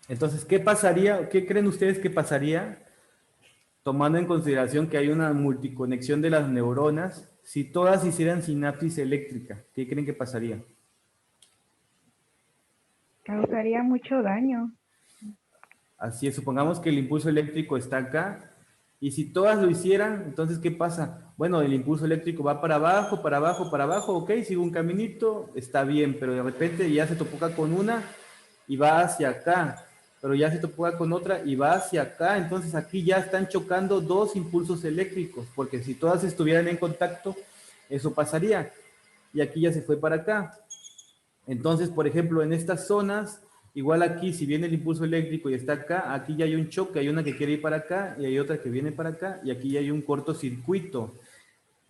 Entonces, ¿qué pasaría? ¿Qué creen ustedes que pasaría? Tomando en consideración que hay una multiconexión de las neuronas, si todas hicieran sinapsis eléctrica, ¿qué creen que pasaría? Causaría mucho daño. Así es, supongamos que el impulso eléctrico está acá, y si todas lo hicieran, entonces, ¿qué pasa? Bueno, el impulso eléctrico va para abajo, para abajo, para abajo, ok, sigue un caminito, está bien, pero de repente ya se toca con una y va hacia acá, pero ya se toca con otra y va hacia acá, entonces aquí ya están chocando dos impulsos eléctricos, porque si todas estuvieran en contacto, eso pasaría, y aquí ya se fue para acá. Entonces, por ejemplo, en estas zonas, igual aquí, si viene el impulso eléctrico y está acá, aquí ya hay un choque, hay una que quiere ir para acá y hay otra que viene para acá y aquí ya hay un cortocircuito.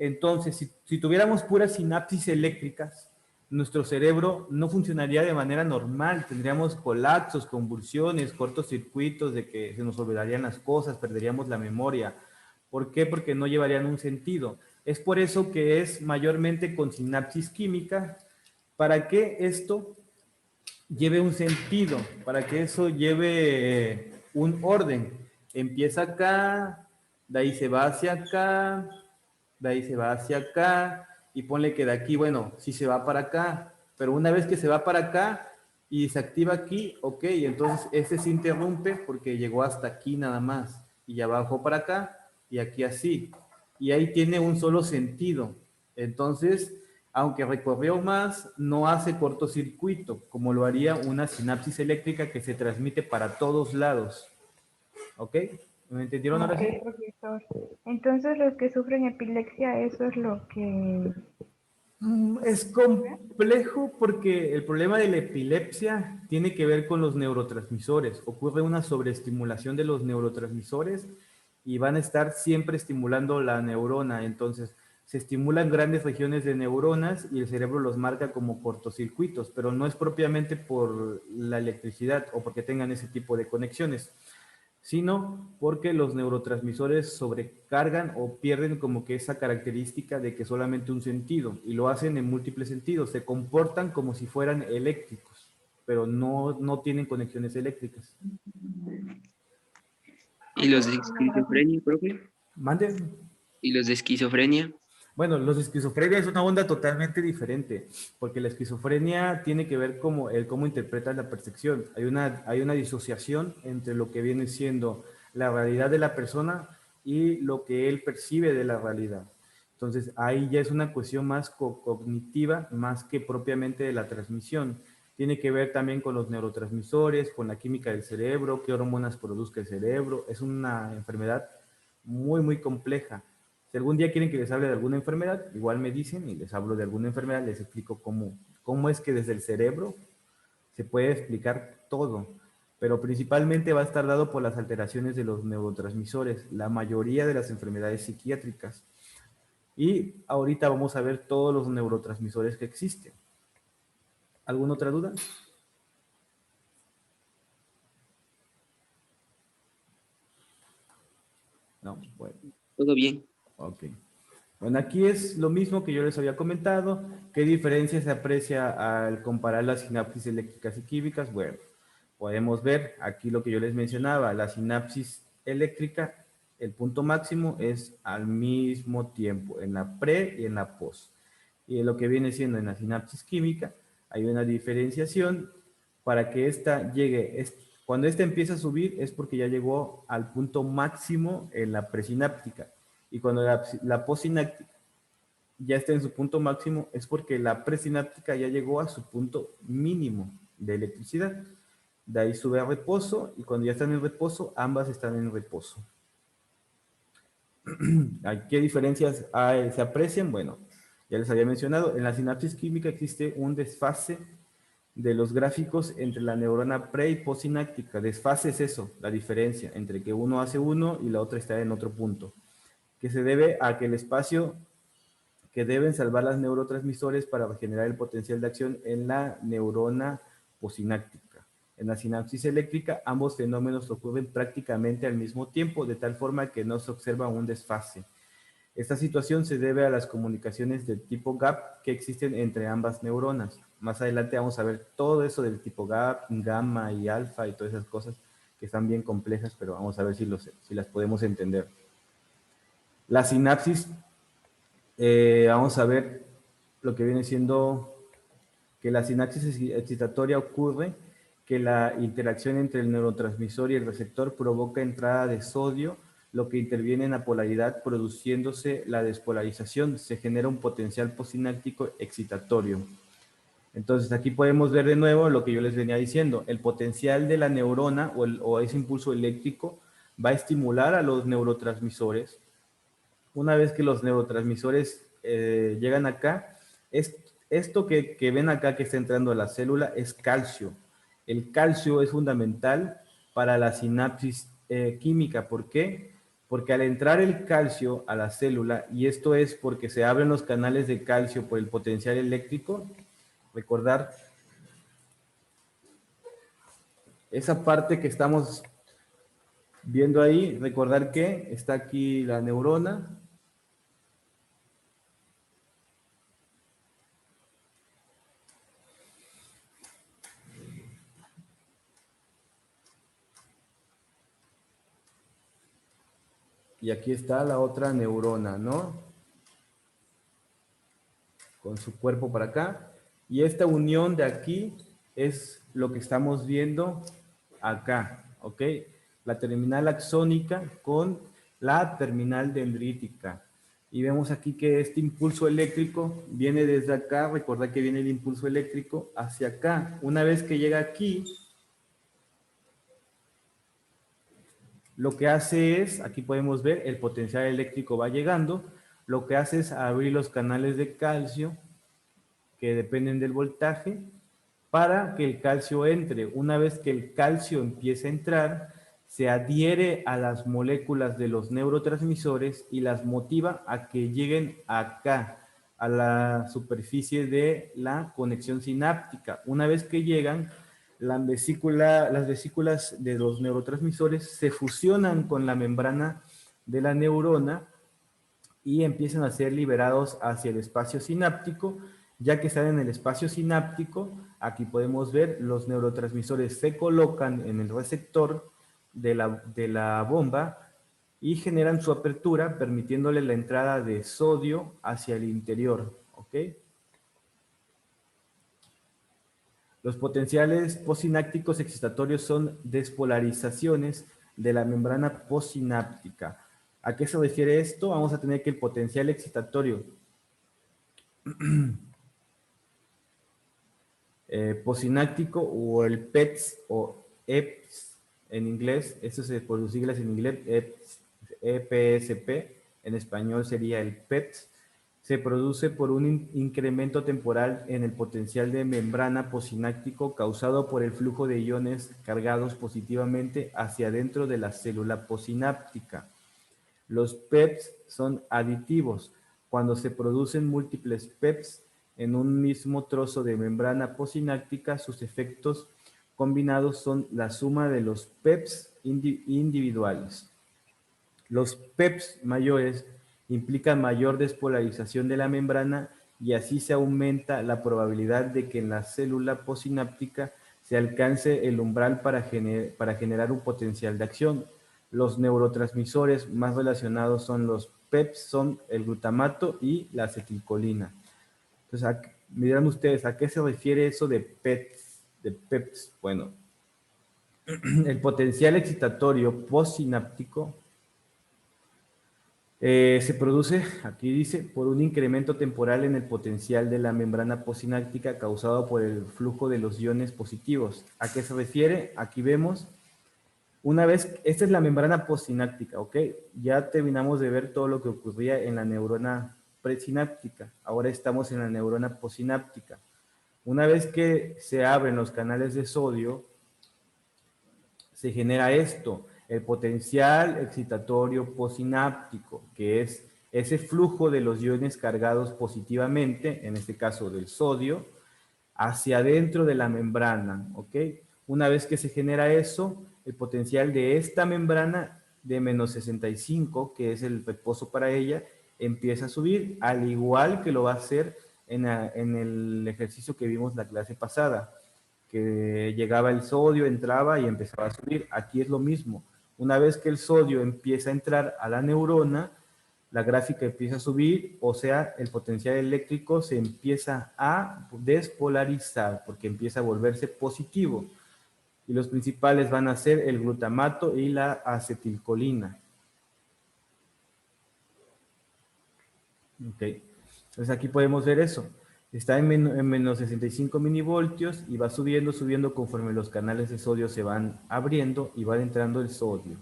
Entonces, si tuviéramos puras sinapsis eléctricas, nuestro cerebro no funcionaría de manera normal, tendríamos colapsos, convulsiones, cortocircuitos, de que se nos olvidarían las cosas, perderíamos la memoria. ¿Por qué? Porque no llevarían un sentido. Es por eso que es mayormente con sinapsis química, para que esto lleve un sentido, para que eso lleve un orden. Empieza acá, de ahí se va hacia acá, de ahí se va hacia acá, y ponle que de aquí, bueno, sí se va para acá, pero una vez que se va para acá y se activa aquí, ok, entonces ese se interrumpe porque llegó hasta aquí nada más, y ya bajó para acá, y aquí así, y ahí tiene un solo sentido. Entonces, aunque recorrió más, no hace cortocircuito, como lo haría una sinapsis eléctrica que se transmite para todos lados. ¿Ok? ¿Me entendieron ahora sí? Ok, profesor. Entonces los que sufren epilepsia, eso es lo que... Es complejo porque el problema de la epilepsia tiene que ver con los neurotransmisores. Ocurre una sobreestimulación de los neurotransmisores y van a estar siempre estimulando la neurona. Entonces, se estimulan grandes regiones de neuronas y el cerebro los marca como cortocircuitos, pero no es propiamente por la electricidad o porque tengan ese tipo de conexiones, sino porque los neurotransmisores sobrecargan o pierden como que esa característica de que solamente un sentido, y lo hacen en múltiples sentidos, se comportan como si fueran eléctricos, pero no tienen conexiones eléctricas. ¿Y los de esquizofrenia, profe? ¿Mande? ¿Y los de esquizofrenia? Bueno, los de esquizofrenia es una onda totalmente diferente, porque la esquizofrenia tiene que ver como el cómo interpretas la percepción. Hay una disociación entre lo que viene siendo la realidad de la persona y lo que él percibe de la realidad. Entonces, ahí ya es una cuestión más cognitiva, más que propiamente de la transmisión. Tiene que ver también con los neurotransmisores, con la química del cerebro, qué hormonas produzca el cerebro. Es una enfermedad muy, muy compleja. Si algún día quieren que les hable de alguna enfermedad, igual me dicen y les hablo de alguna enfermedad, les explico cómo es que desde el cerebro se puede explicar todo, pero principalmente va a estar dado por las alteraciones de los neurotransmisores, la mayoría de las enfermedades psiquiátricas. Y ahorita vamos a ver todos los neurotransmisores que existen. ¿Alguna otra duda? No, bueno. Todo bien. Ok. Bueno, aquí es lo mismo que yo les había comentado. ¿Qué diferencia se aprecia al comparar las sinapsis eléctricas y químicas? Bueno, podemos ver aquí lo que yo les mencionaba. La sinapsis eléctrica, el punto máximo es al mismo tiempo, en la pre y en la post. Y en lo que viene siendo en la sinapsis química, hay una diferenciación para que esta llegue. Cuando esta empieza a subir es porque ya llegó al punto máximo en la presináptica. Y cuando la postsináptica ya está en su punto máximo, es porque la presináptica ya llegó a su punto mínimo de electricidad. De ahí sube a reposo, y cuando ya están en reposo, ambas están en reposo. ¿Qué diferencias se aprecian? Bueno, ya les había mencionado, en la sinapsis química existe un desfase de los gráficos entre la neurona pre y postsináptica. Desfase es eso, la diferencia entre que uno hace uno y la otra está en otro punto, que se debe a que el espacio que deben salvar las neurotransmisores para regenerar el potencial de acción en la neurona postsináptica. En la sinapsis eléctrica, ambos fenómenos ocurren prácticamente al mismo tiempo, de tal forma que no se observa un desfase. Esta situación se debe a las comunicaciones del tipo GAP que existen entre ambas neuronas. Más adelante vamos a ver todo eso del tipo GAP, gamma y alfa y todas esas cosas que están bien complejas, pero vamos a ver si las podemos entender. La sinapsis, vamos a ver lo que viene siendo que la sinapsis excitatoria ocurre que la interacción entre el neurotransmisor y el receptor provoca entrada de sodio, lo que interviene en la polaridad, produciéndose la despolarización. Se genera un potencial postsináptico excitatorio. Entonces aquí podemos ver de nuevo lo que yo les venía diciendo. El potencial de la neurona o ese impulso eléctrico va a estimular a los neurotransmisores. Una vez que los neurotransmisores llegan acá, esto que ven acá que está entrando a la célula es calcio. El calcio es fundamental para la sinapsis química. ¿Por qué? Porque al entrar el calcio a la célula, y esto es porque se abren los canales de calcio por el potencial eléctrico, recordar esa parte que estamos viendo ahí, recordar que está aquí la neurona. Y aquí está la otra neurona, ¿no? Con su cuerpo para acá. Y esta unión de aquí es lo que estamos viendo acá, ¿ok? La terminal axónica con la terminal dendrítica. Y vemos aquí que este impulso eléctrico viene desde acá, recordad que viene el impulso eléctrico hacia acá. Una vez que llega aquí, lo que hace es, aquí podemos ver, el potencial eléctrico va llegando, lo que hace es abrir los canales de calcio que dependen del voltaje para que el calcio entre. Una vez que el calcio empieza a entrar, se adhiere a las moléculas de los neurotransmisores y las motiva a que lleguen acá, a la superficie de la conexión sináptica. Una vez que llegan, las vesículas de los neurotransmisores se fusionan con la membrana de la neurona y empiezan a ser liberados hacia el espacio sináptico. Ya que están en el espacio sináptico, aquí podemos ver los neurotransmisores se colocan en el receptor de la bomba y generan su apertura, permitiéndole la entrada de sodio hacia el interior. ¿Ok? Los potenciales postsinápticos excitatorios son despolarizaciones de la membrana postsináptica. ¿A qué se refiere esto? Vamos a tener que el potencial excitatorio postsináptico o el PETS o EPS en inglés, esto es por sus siglas en inglés, EPSP, en español sería el PETS, se produce por un incremento temporal en el potencial de membrana postsináptico causado por el flujo de iones cargados positivamente hacia adentro de la célula postsináptica. Los PEPs son aditivos. Cuando se producen múltiples PEPs en un mismo trozo de membrana postsináptica, sus efectos combinados son la suma de los PEPs individuales. Los PEPs mayores implican mayor despolarización de la membrana y así se aumenta la probabilidad de que en la célula postsináptica se alcance el umbral para generar un potencial de acción. Los neurotransmisores más relacionados son los PEPs, son el glutamato y la acetilcolina. Entonces, me dirán ustedes, ¿a qué se refiere eso de PEPs? Bueno, el potencial excitatorio postsináptico se produce, aquí dice, por un incremento temporal en el potencial de la membrana postsináptica causado por el flujo de los iones positivos. ¿A qué se refiere? Aquí vemos, una vez, esta es la membrana postsináptica, ¿ok? Ya terminamos de ver todo lo que ocurría en la neurona presináptica. Ahora estamos en la neurona postsináptica. Una vez que se abren los canales de sodio, se genera esto, el potencial excitatorio postsináptico, que es ese flujo de los iones cargados positivamente, en este caso del sodio, hacia adentro de la membrana, ¿ok? Una vez que se genera eso, el potencial de esta membrana de menos 65, que es el reposo para ella, empieza a subir, al igual que lo va a hacer en el ejercicio que vimos la clase pasada, que llegaba el sodio, entraba y empezaba a subir. Aquí es lo mismo. Una vez que el sodio empieza a entrar a la neurona, la gráfica empieza a subir, o sea, el potencial eléctrico se empieza a despolarizar porque empieza a volverse positivo. Y los principales van a ser el glutamato y la acetilcolina. Ok, entonces aquí podemos ver eso. Está en menos 65 milivoltios y va subiendo conforme los canales de sodio se van abriendo y va entrando el sodio.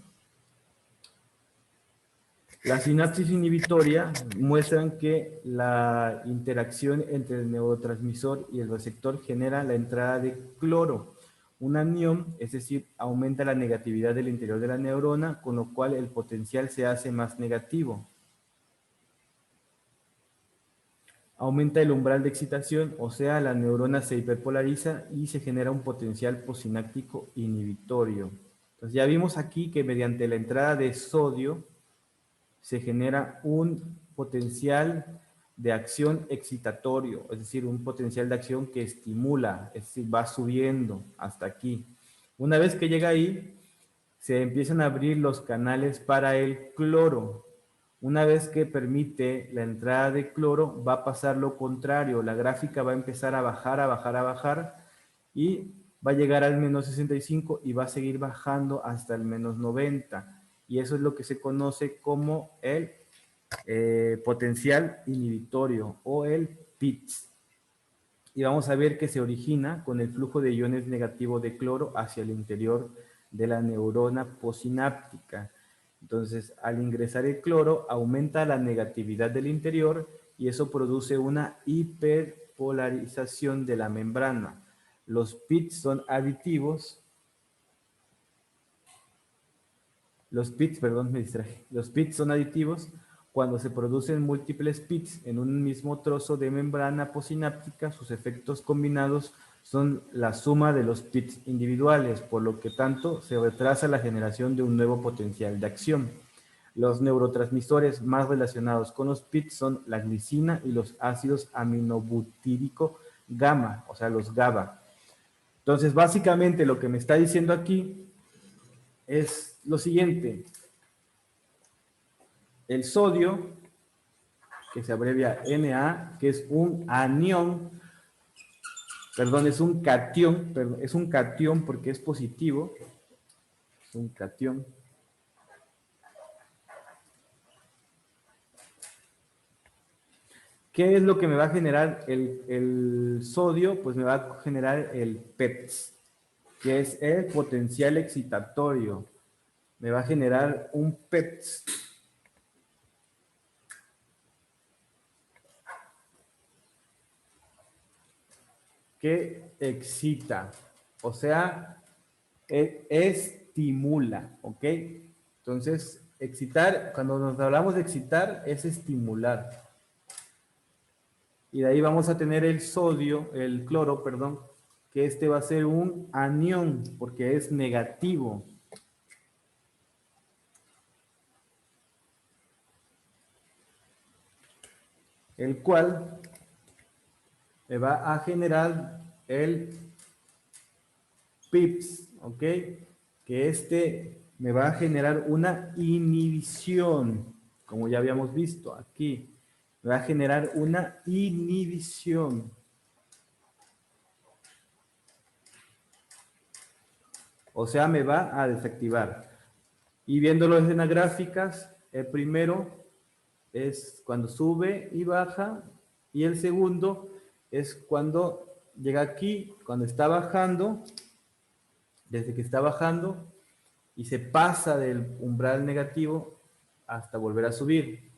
La sinapsis inhibitoria muestran que la interacción entre el neurotransmisor y el receptor genera la entrada de cloro. un anión, es decir, aumenta la negatividad del interior de la neurona, con lo cual el potencial se hace más negativo. Aumenta el umbral de excitación, o sea, la neurona se hiperpolariza y se genera un potencial posináptico inhibitorio. Entonces ya vimos aquí que mediante la entrada de sodio se genera un potencial de acción excitatorio, es decir, un potencial de acción que estimula, es decir, va subiendo hasta aquí. Una vez que llega ahí, se empiezan a abrir los canales para el cloro. Una vez que permite la entrada de cloro, va a pasar lo contrario. La gráfica va a empezar a bajar, a bajar, a bajar, y va a llegar al menos 65 y va a seguir bajando hasta el menos 90. Y eso es lo que se conoce como el potencial inhibitorio o el PITS. Y vamos a ver que se origina con el flujo de iones negativo de cloro hacia el interior de la neurona posináptica. Entonces, al ingresar el cloro, aumenta la negatividad del interior y eso produce una hiperpolarización de la membrana. Los PITS son aditivos. Los PITS son aditivos cuando se producen múltiples PITS en un mismo trozo de membrana posináptica. Sus efectos combinados son la suma de los PITS individuales, por lo que tanto se retrasa la generación de un nuevo potencial de acción. Los neurotransmisores más relacionados con los PITS son la glicina y los ácidos aminobutírico gamma, o sea, los GABA. Entonces, básicamente lo que me está diciendo aquí es lo siguiente. El sodio, que se abrevia Na, que es un anión, perdón, es un catión porque es positivo, es un catión. ¿Qué es lo que me va a generar el sodio? Pues me va a generar el PETS, que es el potencial excitatorio. Me va a generar un PETS. Que excita, o sea, estimula, ¿ok? Entonces, excitar, cuando nos hablamos de excitar, es estimular. Y de ahí vamos a tener el sodio, el cloro, perdón, que este va a ser un anión, porque es negativo. El cual me va a generar el PIPS, ¿ok? Que este me va a generar una inhibición, como ya habíamos visto aquí. Me va a generar una inhibición. O sea, me va a desactivar. Y viéndolo en las gráficas, el primero es cuando sube y baja, y el segundo es cuando llega aquí, cuando está bajando, desde que está bajando, y se pasa del umbral negativo hasta volver a subir.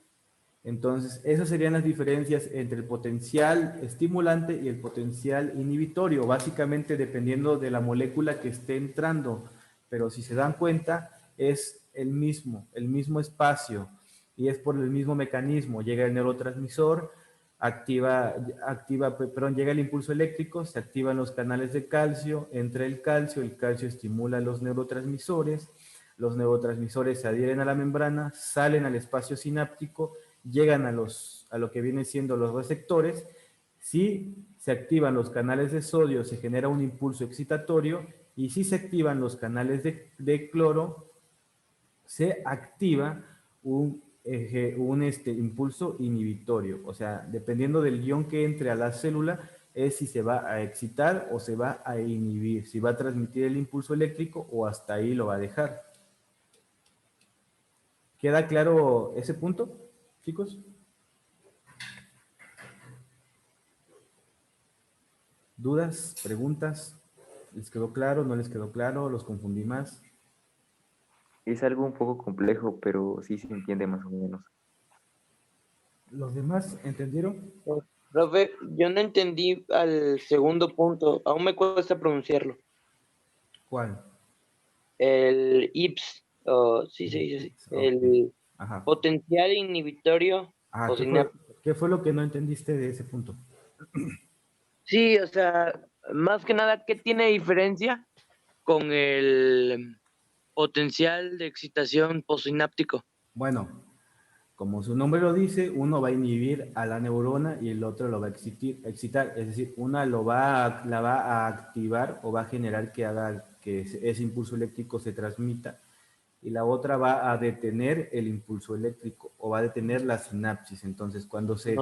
Entonces, esas serían las diferencias entre el potencial estimulante y el potencial inhibitorio, básicamente dependiendo de la molécula que esté entrando. Pero si se dan cuenta, es el mismo espacio, y es por el mismo mecanismo. Llega el neurotransmisor, llega el impulso eléctrico, se activan los canales de calcio, entra el calcio estimula los neurotransmisores se adhieren a la membrana, salen al espacio sináptico, llegan a lo que vienen siendo los receptores. Si se activan los canales de sodio, se genera un impulso excitatorio, y si se activan los canales de cloro, se activa un impulso inhibitorio. O sea, dependiendo del ion que entre a la célula, es si se va a excitar o se va a inhibir, si va a transmitir el impulso eléctrico o hasta ahí lo va a dejar. ¿Queda claro ese punto, chicos? ¿Dudas? ¿Preguntas? ¿Les quedó claro? ¿No les quedó claro? ¿Los confundí más? Es algo un poco complejo, pero sí se entiende más o menos. ¿Los demás entendieron? Profe, yo no entendí al segundo punto, aún me cuesta pronunciarlo. ¿Cuál? El IPS, o sí se dice así, Ok. el Ajá. potencial inhibitorio Ajá, posisináptico. qué fue lo que no entendiste de ese punto? Sí, o sea, más que nada, ¿qué tiene diferencia con el potencial de excitación postsináptico? Bueno, como su nombre lo dice, uno va a inhibir a la neurona y el otro lo va a excitar. Es decir, una la va a activar o va a generar que haga que ese impulso eléctrico se transmita y la otra va a detener el impulso eléctrico o va a detener la sinapsis. Entonces, No sé.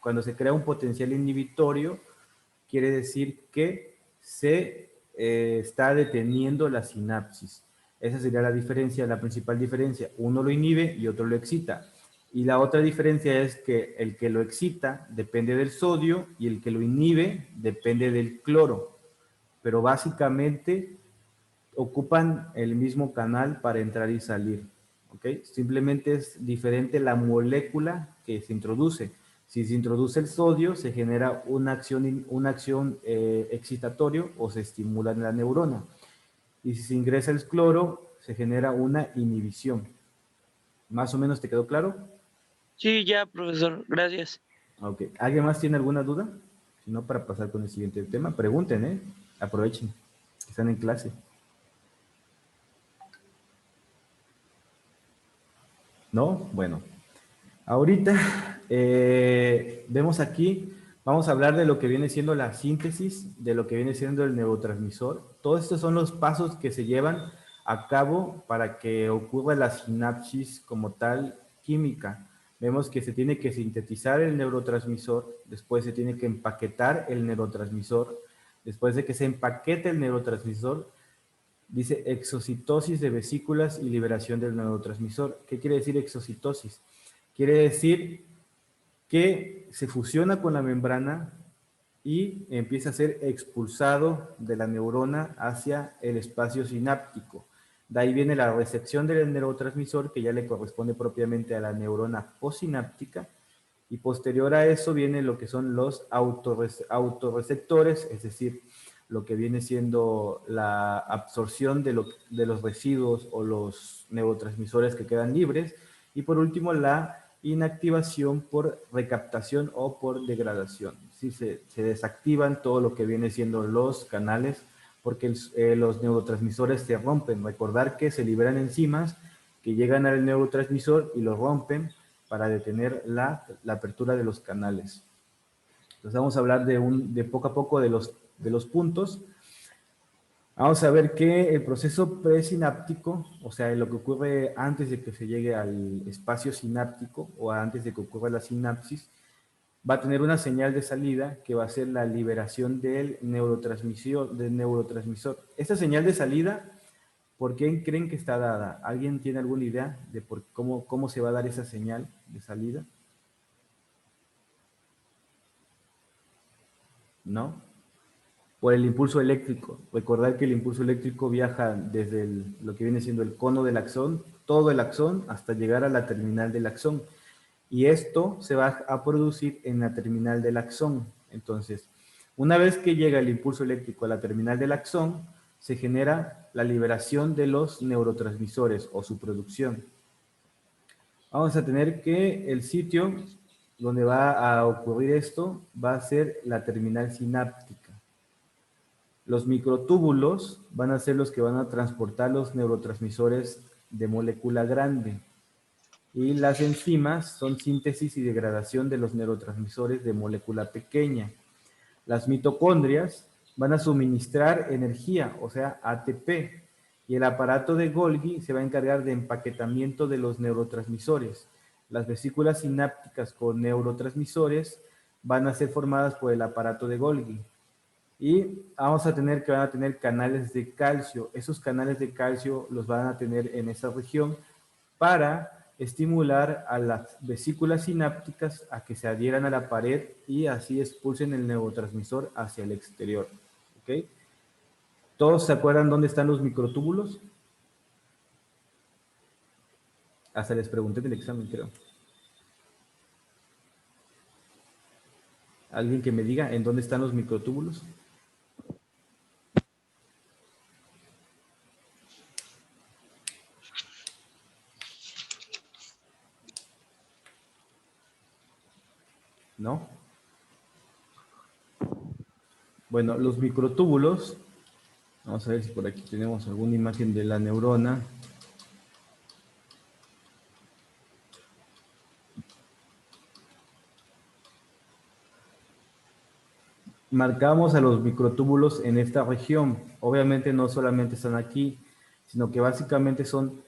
cuando se crea un potencial inhibitorio, quiere decir que se está deteniendo la sinapsis. Esa sería la diferencia, la principal diferencia. Uno lo inhibe y otro lo excita. Y la otra diferencia es que el que lo excita depende del sodio y el que lo inhibe depende del cloro. Pero básicamente ocupan el mismo canal para entrar y salir. ¿Ok? Simplemente es diferente la molécula que se introduce. Si se introduce el sodio, se genera una acción excitatorio o se estimula en la neurona. Y si se ingresa el cloro, se genera una inhibición. ¿Más o menos te quedó claro? Sí, ya, profesor, gracias. Ok. ¿Alguien más tiene alguna duda? Si no, para pasar con el siguiente tema, pregunten, ¿eh? Aprovechen. Están en clase. ¿No? Bueno. Ahorita vemos aquí, vamos a hablar de lo que viene siendo la síntesis, de lo que viene siendo el neurotransmisor. Todos estos son los pasos que se llevan a cabo para que ocurra la sinapsis como tal química. Vemos que se tiene que sintetizar el neurotransmisor, después se tiene que empaquetar el neurotransmisor, después de que se empaquete el neurotransmisor, dice exocitosis de vesículas y liberación del neurotransmisor. ¿Qué quiere decir exocitosis? Quiere decir que se fusiona con la membrana y empieza a ser expulsado de la neurona hacia el espacio sináptico. De ahí viene la recepción del neurotransmisor, que ya le corresponde propiamente a la neurona postsináptica, y posterior a eso viene lo que son los autorreceptores, es decir, lo que viene siendo la absorción de los residuos o los neurotransmisores que quedan libres, y por último la inactivación por recaptación o por degradación. Si se desactivan todo lo que viene siendo los canales, porque los neurotransmisores se rompen. Recordar que se liberan enzimas que llegan al neurotransmisor y lo rompen para detener la apertura de los canales. Entonces vamos a hablar de poco a poco de los puntos. Vamos a ver que el proceso presináptico, o sea, lo que ocurre antes de que se llegue al espacio sináptico o antes de que ocurra la sinapsis, va a tener una señal de salida que va a ser la liberación del neurotransmisor. Esta señal de salida, ¿por qué creen que está dada? ¿Alguien tiene alguna idea de cómo se va a dar esa señal de salida? ¿No? Por el impulso eléctrico. Recordar que el impulso eléctrico viaja desde lo que viene siendo el cono del axón, todo el axón, hasta llegar a la terminal del axón. Y esto se va a producir en la terminal del axón. Entonces, una vez que llega el impulso eléctrico a la terminal del axón, se genera la liberación de los neurotransmisores o su producción. Vamos a tener que el sitio donde va a ocurrir esto va a ser la terminal sináptica. Los microtúbulos van a ser los que van a transportar los neurotransmisores de molécula grande. Y las enzimas son síntesis y degradación de los neurotransmisores de molécula pequeña. Las mitocondrias van a suministrar energía, o sea, ATP, y el aparato de Golgi se va a encargar de empaquetamiento de los neurotransmisores. Las vesículas sinápticas con neurotransmisores van a ser formadas por el aparato de Golgi. Y vamos a tener que van a tener canales de calcio. Esos canales de calcio los van a tener en esa región para estimular a las vesículas sinápticas a que se adhieran a la pared y así expulsen el neurotransmisor hacia el exterior. ¿Ok? ¿Todos se acuerdan dónde están los microtúbulos? Hasta les pregunté del examen, creo. ¿Alguien que me diga en dónde están los microtúbulos? ¿no? Bueno, los microtúbulos, vamos a ver si por aquí tenemos alguna imagen de la neurona. Marcamos a los microtúbulos en esta región. Obviamente no solamente están aquí, sino que básicamente son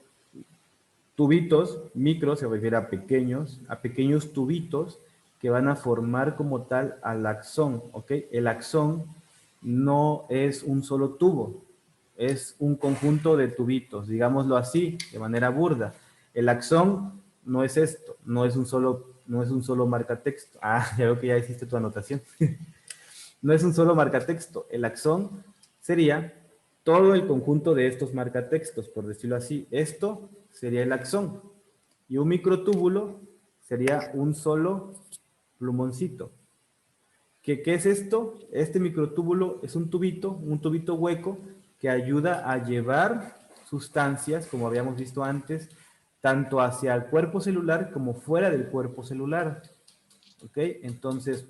tubitos, micro se refiere a pequeños tubitos que van a formar como tal al axón, ¿ok? El axón no es un solo tubo, es un conjunto de tubitos, digámoslo así, de manera burda. El axón no es esto, no es un solo marcatexto. Ah, ya veo que ya hiciste tu anotación. No es un solo marcatexto. El axón sería todo el conjunto de estos marcatextos, por decirlo así. Esto sería el axón. Y un microtúbulo sería un solo plumoncito. ¿Qué es esto? Este microtúbulo es un tubito hueco que ayuda a llevar sustancias, como habíamos visto antes, tanto hacia el cuerpo celular como fuera del cuerpo celular. ¿Ok? Entonces,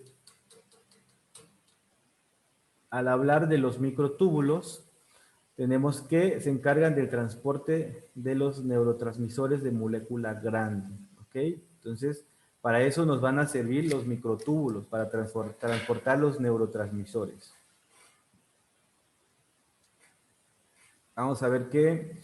al hablar de los microtúbulos, tenemos que se encargan del transporte de los neurotransmisores de molécula grande. ¿Ok? Entonces, para eso nos van a servir los microtúbulos, para transportar los neurotransmisores. Vamos a ver que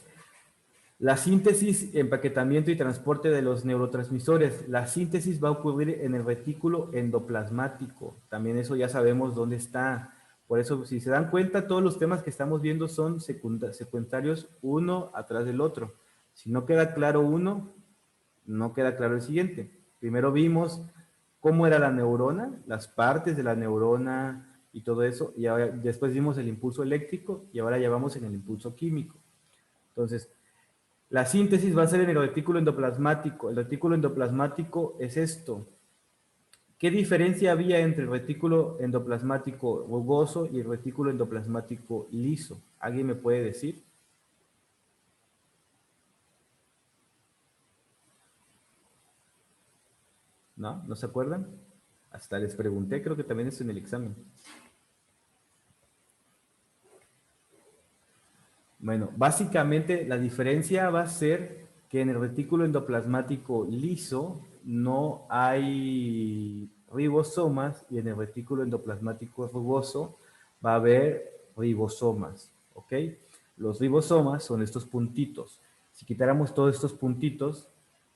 la síntesis, empaquetamiento y transporte de los neurotransmisores. La síntesis va a ocurrir en el retículo endoplasmático. También eso ya sabemos dónde está. Por eso, si se dan cuenta, todos los temas que estamos viendo son secundarios uno atrás del otro. Si no queda claro uno, no queda claro el siguiente. Primero vimos cómo era la neurona, las partes de la neurona y todo eso, y ahora, después vimos el impulso eléctrico y ahora ya vamos en el impulso químico. Entonces, la síntesis va a ser en el retículo endoplasmático. El retículo endoplasmático es esto. ¿Qué diferencia había entre el retículo endoplasmático rugoso y el retículo endoplasmático liso? ¿Alguien me puede decir? ¿No? ¿No se acuerdan? Hasta les pregunté, creo que también es en el examen. Bueno, básicamente la diferencia va a ser que en el retículo endoplasmático liso no hay ribosomas y en el retículo endoplasmático rugoso va a haber ribosomas, ¿ok? Los ribosomas son estos puntitos. Si quitáramos todos estos puntitos,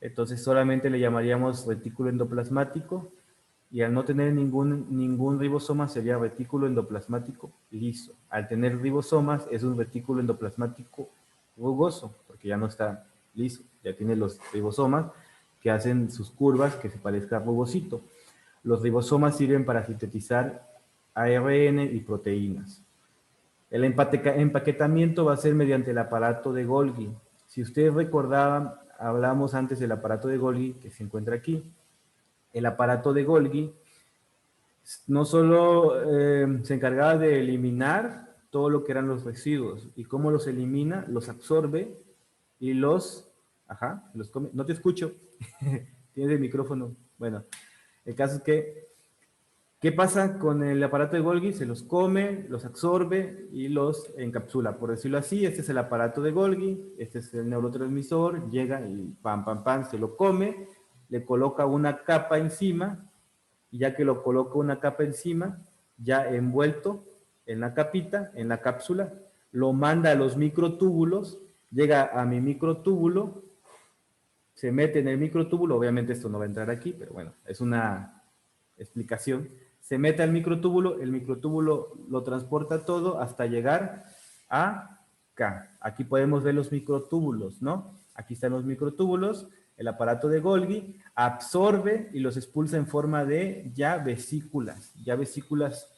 entonces solamente le llamaríamos retículo endoplasmático y al no tener ningún ribosoma sería retículo endoplasmático liso. Al tener ribosomas es un retículo endoplasmático rugoso, porque ya no está liso, ya tiene los ribosomas que hacen sus curvas que se parezca a rugosito. Los ribosomas sirven para sintetizar ARN y proteínas. El empaquetamiento va a ser mediante el aparato de Golgi. Si ustedes recordaban, hablamos antes del aparato de Golgi que se encuentra aquí. El aparato de Golgi no solo se encargaba de eliminar todo lo que eran los residuos. ¿Y cómo los elimina? Los absorbe y los come. No te escucho. Tienes el micrófono. Bueno, el caso es que, ¿qué pasa con el aparato de Golgi? Se los come, los absorbe y los encapsula. Por decirlo así, este es el aparato de Golgi, este es el neurotransmisor, llega y pam, pam, pam, se lo come, le coloca una capa encima, y ya que lo coloca una capa encima, ya envuelto en la capita, en la cápsula, lo manda a los microtúbulos, llega a mi microtúbulo, se mete en el microtúbulo, obviamente esto no va a entrar aquí, pero bueno, es una explicación. Se mete al microtúbulo, el microtúbulo lo transporta todo hasta llegar a acá. Aquí podemos ver los microtúbulos, ¿no? Aquí están los microtúbulos, el aparato de Golgi absorbe y los expulsa en forma de ya vesículas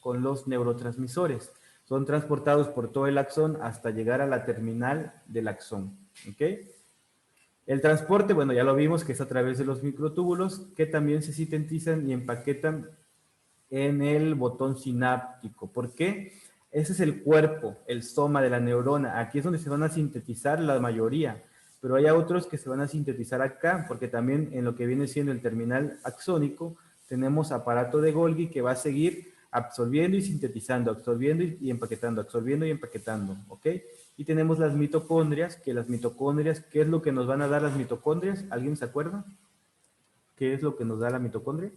con los neurotransmisores. Son transportados por todo el axón hasta llegar a la terminal del axón, ¿ok? El transporte, bueno, ya lo vimos que es a través de los microtúbulos que también se sintetizan y empaquetan en el botón sináptico. ¿Por qué? Ese es el cuerpo, el soma de la neurona. Aquí es donde se van a sintetizar la mayoría, pero hay otros que se van a sintetizar acá, porque también en lo que viene siendo el terminal axónico tenemos aparato de Golgi que va a seguir absorbiendo y sintetizando, absorbiendo y empaquetando, absorbiendo y empaquetando, ¿ok? Y tenemos las mitocondrias, ¿qué es lo que nos van a dar las mitocondrias? ¿Alguien se acuerda? ¿Qué es lo que nos da la mitocondria?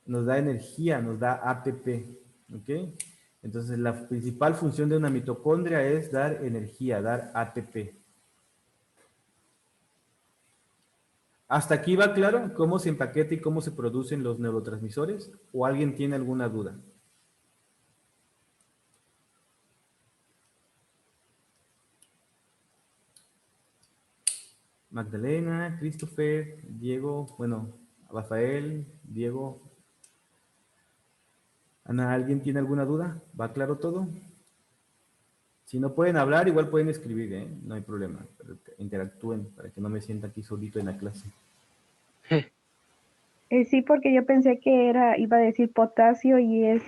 Nos da energía, nos da ATP, ¿ok? Entonces, la principal función de una mitocondria es dar energía, dar ATP. ¿Hasta aquí va claro cómo se empaqueta y cómo se producen los neurotransmisores? ¿O alguien tiene alguna duda? Magdalena, Christopher, Diego, bueno, Rafael, Diego. Ana, ¿alguien tiene alguna duda? ¿Va claro todo? Si no pueden hablar, igual pueden escribir, ¿eh? No hay problema. Pero que interactúen para que no me sienta aquí solito en la clase. Sí, porque yo pensé que iba a decir potasio y es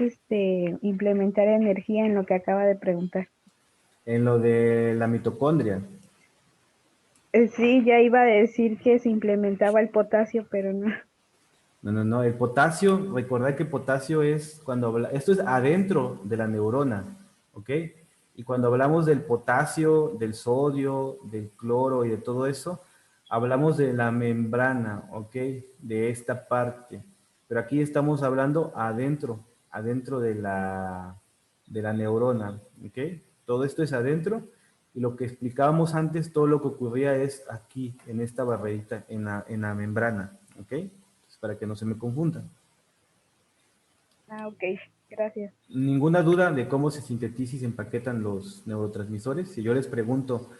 implementar energía en lo que acaba de preguntar. En lo de la mitocondria. Sí, ya iba a decir que se implementaba el potasio, pero no. No. El potasio, recordad que potasio es esto es adentro de la neurona, ¿ok? Y cuando hablamos del potasio, del sodio, del cloro y de todo eso, hablamos de la membrana, ¿ok? De esta parte. Pero aquí estamos hablando adentro de la neurona, ¿ok? Todo esto es adentro y lo que explicábamos antes, todo lo que ocurría es aquí, en esta barrerita, en la membrana, ¿ok? Para que no se me confundan. Ah, ok, gracias. ¿Ninguna duda de cómo se sintetizan y se empaquetan los neurotransmisores? Si yo les pregunto,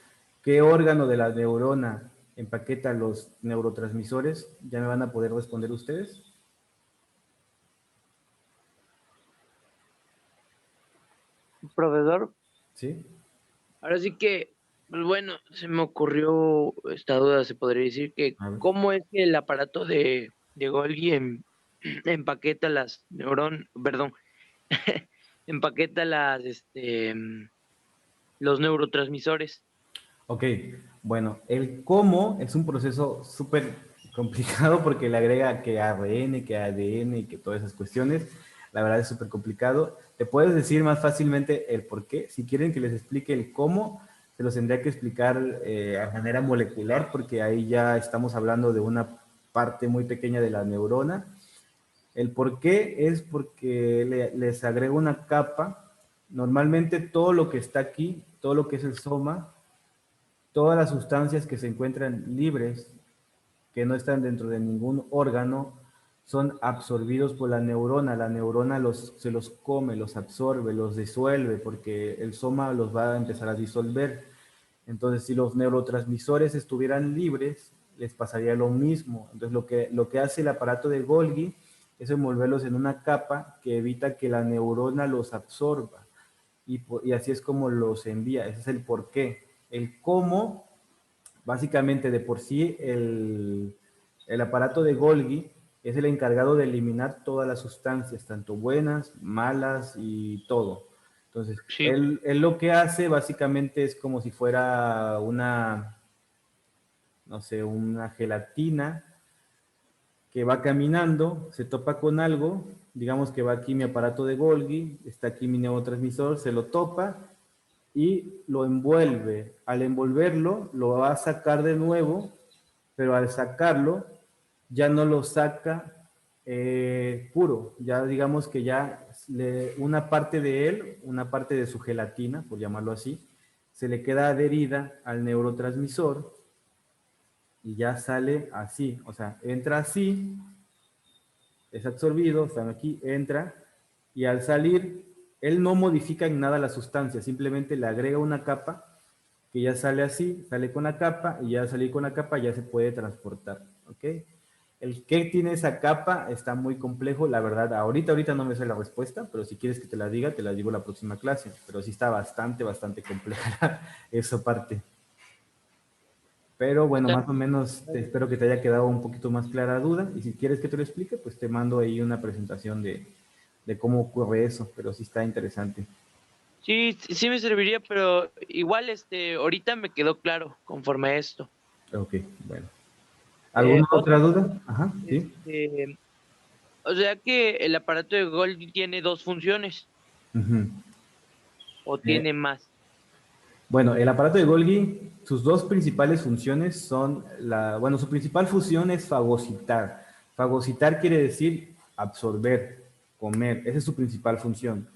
¿qué órgano de la neurona empaqueta los neurotransmisores? ¿Ya me van a poder responder ustedes? Profesor, ¿Sí? ahora sí que, pues bueno, se me ocurrió esta duda, se podría decir que A ver. ¿cómo es que el aparato de Golgi empaqueta las empaqueta los neurotransmisores? Ok, bueno, el cómo es un proceso súper complicado porque le agrega que ARN, que ADN y que todas esas cuestiones. La verdad es súper complicado. Te puedes decir más fácilmente el por qué. Si quieren que les explique el cómo, se los tendría que explicar a manera molecular porque ahí ya estamos hablando de una parte muy pequeña de la neurona. El por qué es porque les agrego una capa. Normalmente todo lo que está aquí, todo lo que es el soma, todas las sustancias que se encuentran libres, que no están dentro de ningún órgano, son absorbidos por la neurona. La neurona se los come, los absorbe, los disuelve, porque el soma los va a empezar a disolver. Entonces, si los neurotransmisores estuvieran libres, les pasaría lo mismo. Entonces, lo que hace el aparato de Golgi es envolverlos en una capa que evita que la neurona los absorba. Y así es como los envía. Ese es el porqué. El cómo, básicamente de por sí, el aparato de Golgi es el encargado de eliminar todas las sustancias, tanto buenas, malas y todo. Entonces, Sí, él lo que hace básicamente es como si fuera no sé, una gelatina que va caminando, se topa con algo, digamos que va aquí mi aparato de Golgi, está aquí mi neurotransmisor, se lo topa y lo envuelve. Al envolverlo, lo va a sacar de nuevo, pero al sacarlo, ya no lo saca puro. Ya digamos que ya una parte de él, una parte de su gelatina, por llamarlo así, se le queda adherida al neurotransmisor y ya sale así. O sea, entra así, es absorbido, están aquí, entra, y al salir, él no modifica en nada la sustancia, simplemente le agrega una capa que ya sale así, sale con la capa, y ya al salir con la capa ya se puede transportar, ¿ok? El que tiene esa capa está muy complejo, la verdad, ahorita no me sé la respuesta, pero si quieres que te la diga, te la digo la próxima clase, pero sí está bastante compleja esa parte. Pero bueno, está- más o menos espero que te haya quedado un poquito más clara la duda. Y si quieres que te lo explique, pues te mando ahí una presentación de cómo ocurre eso. Pero sí está interesante. sí, sí me serviría, pero igual ahorita me quedó claro conforme a esto. Ok, bueno. ¿Alguna Otra, otra duda? Ajá, sí. o sea que el aparato de Golgi tiene dos funciones Ujú. o Eh, tiene más. Bueno, el aparato de Golgi, sus dos principales funciones son bueno, su principal función es fagocitar. Fagocitar quiere decir absorber, comer, esa es su principal función.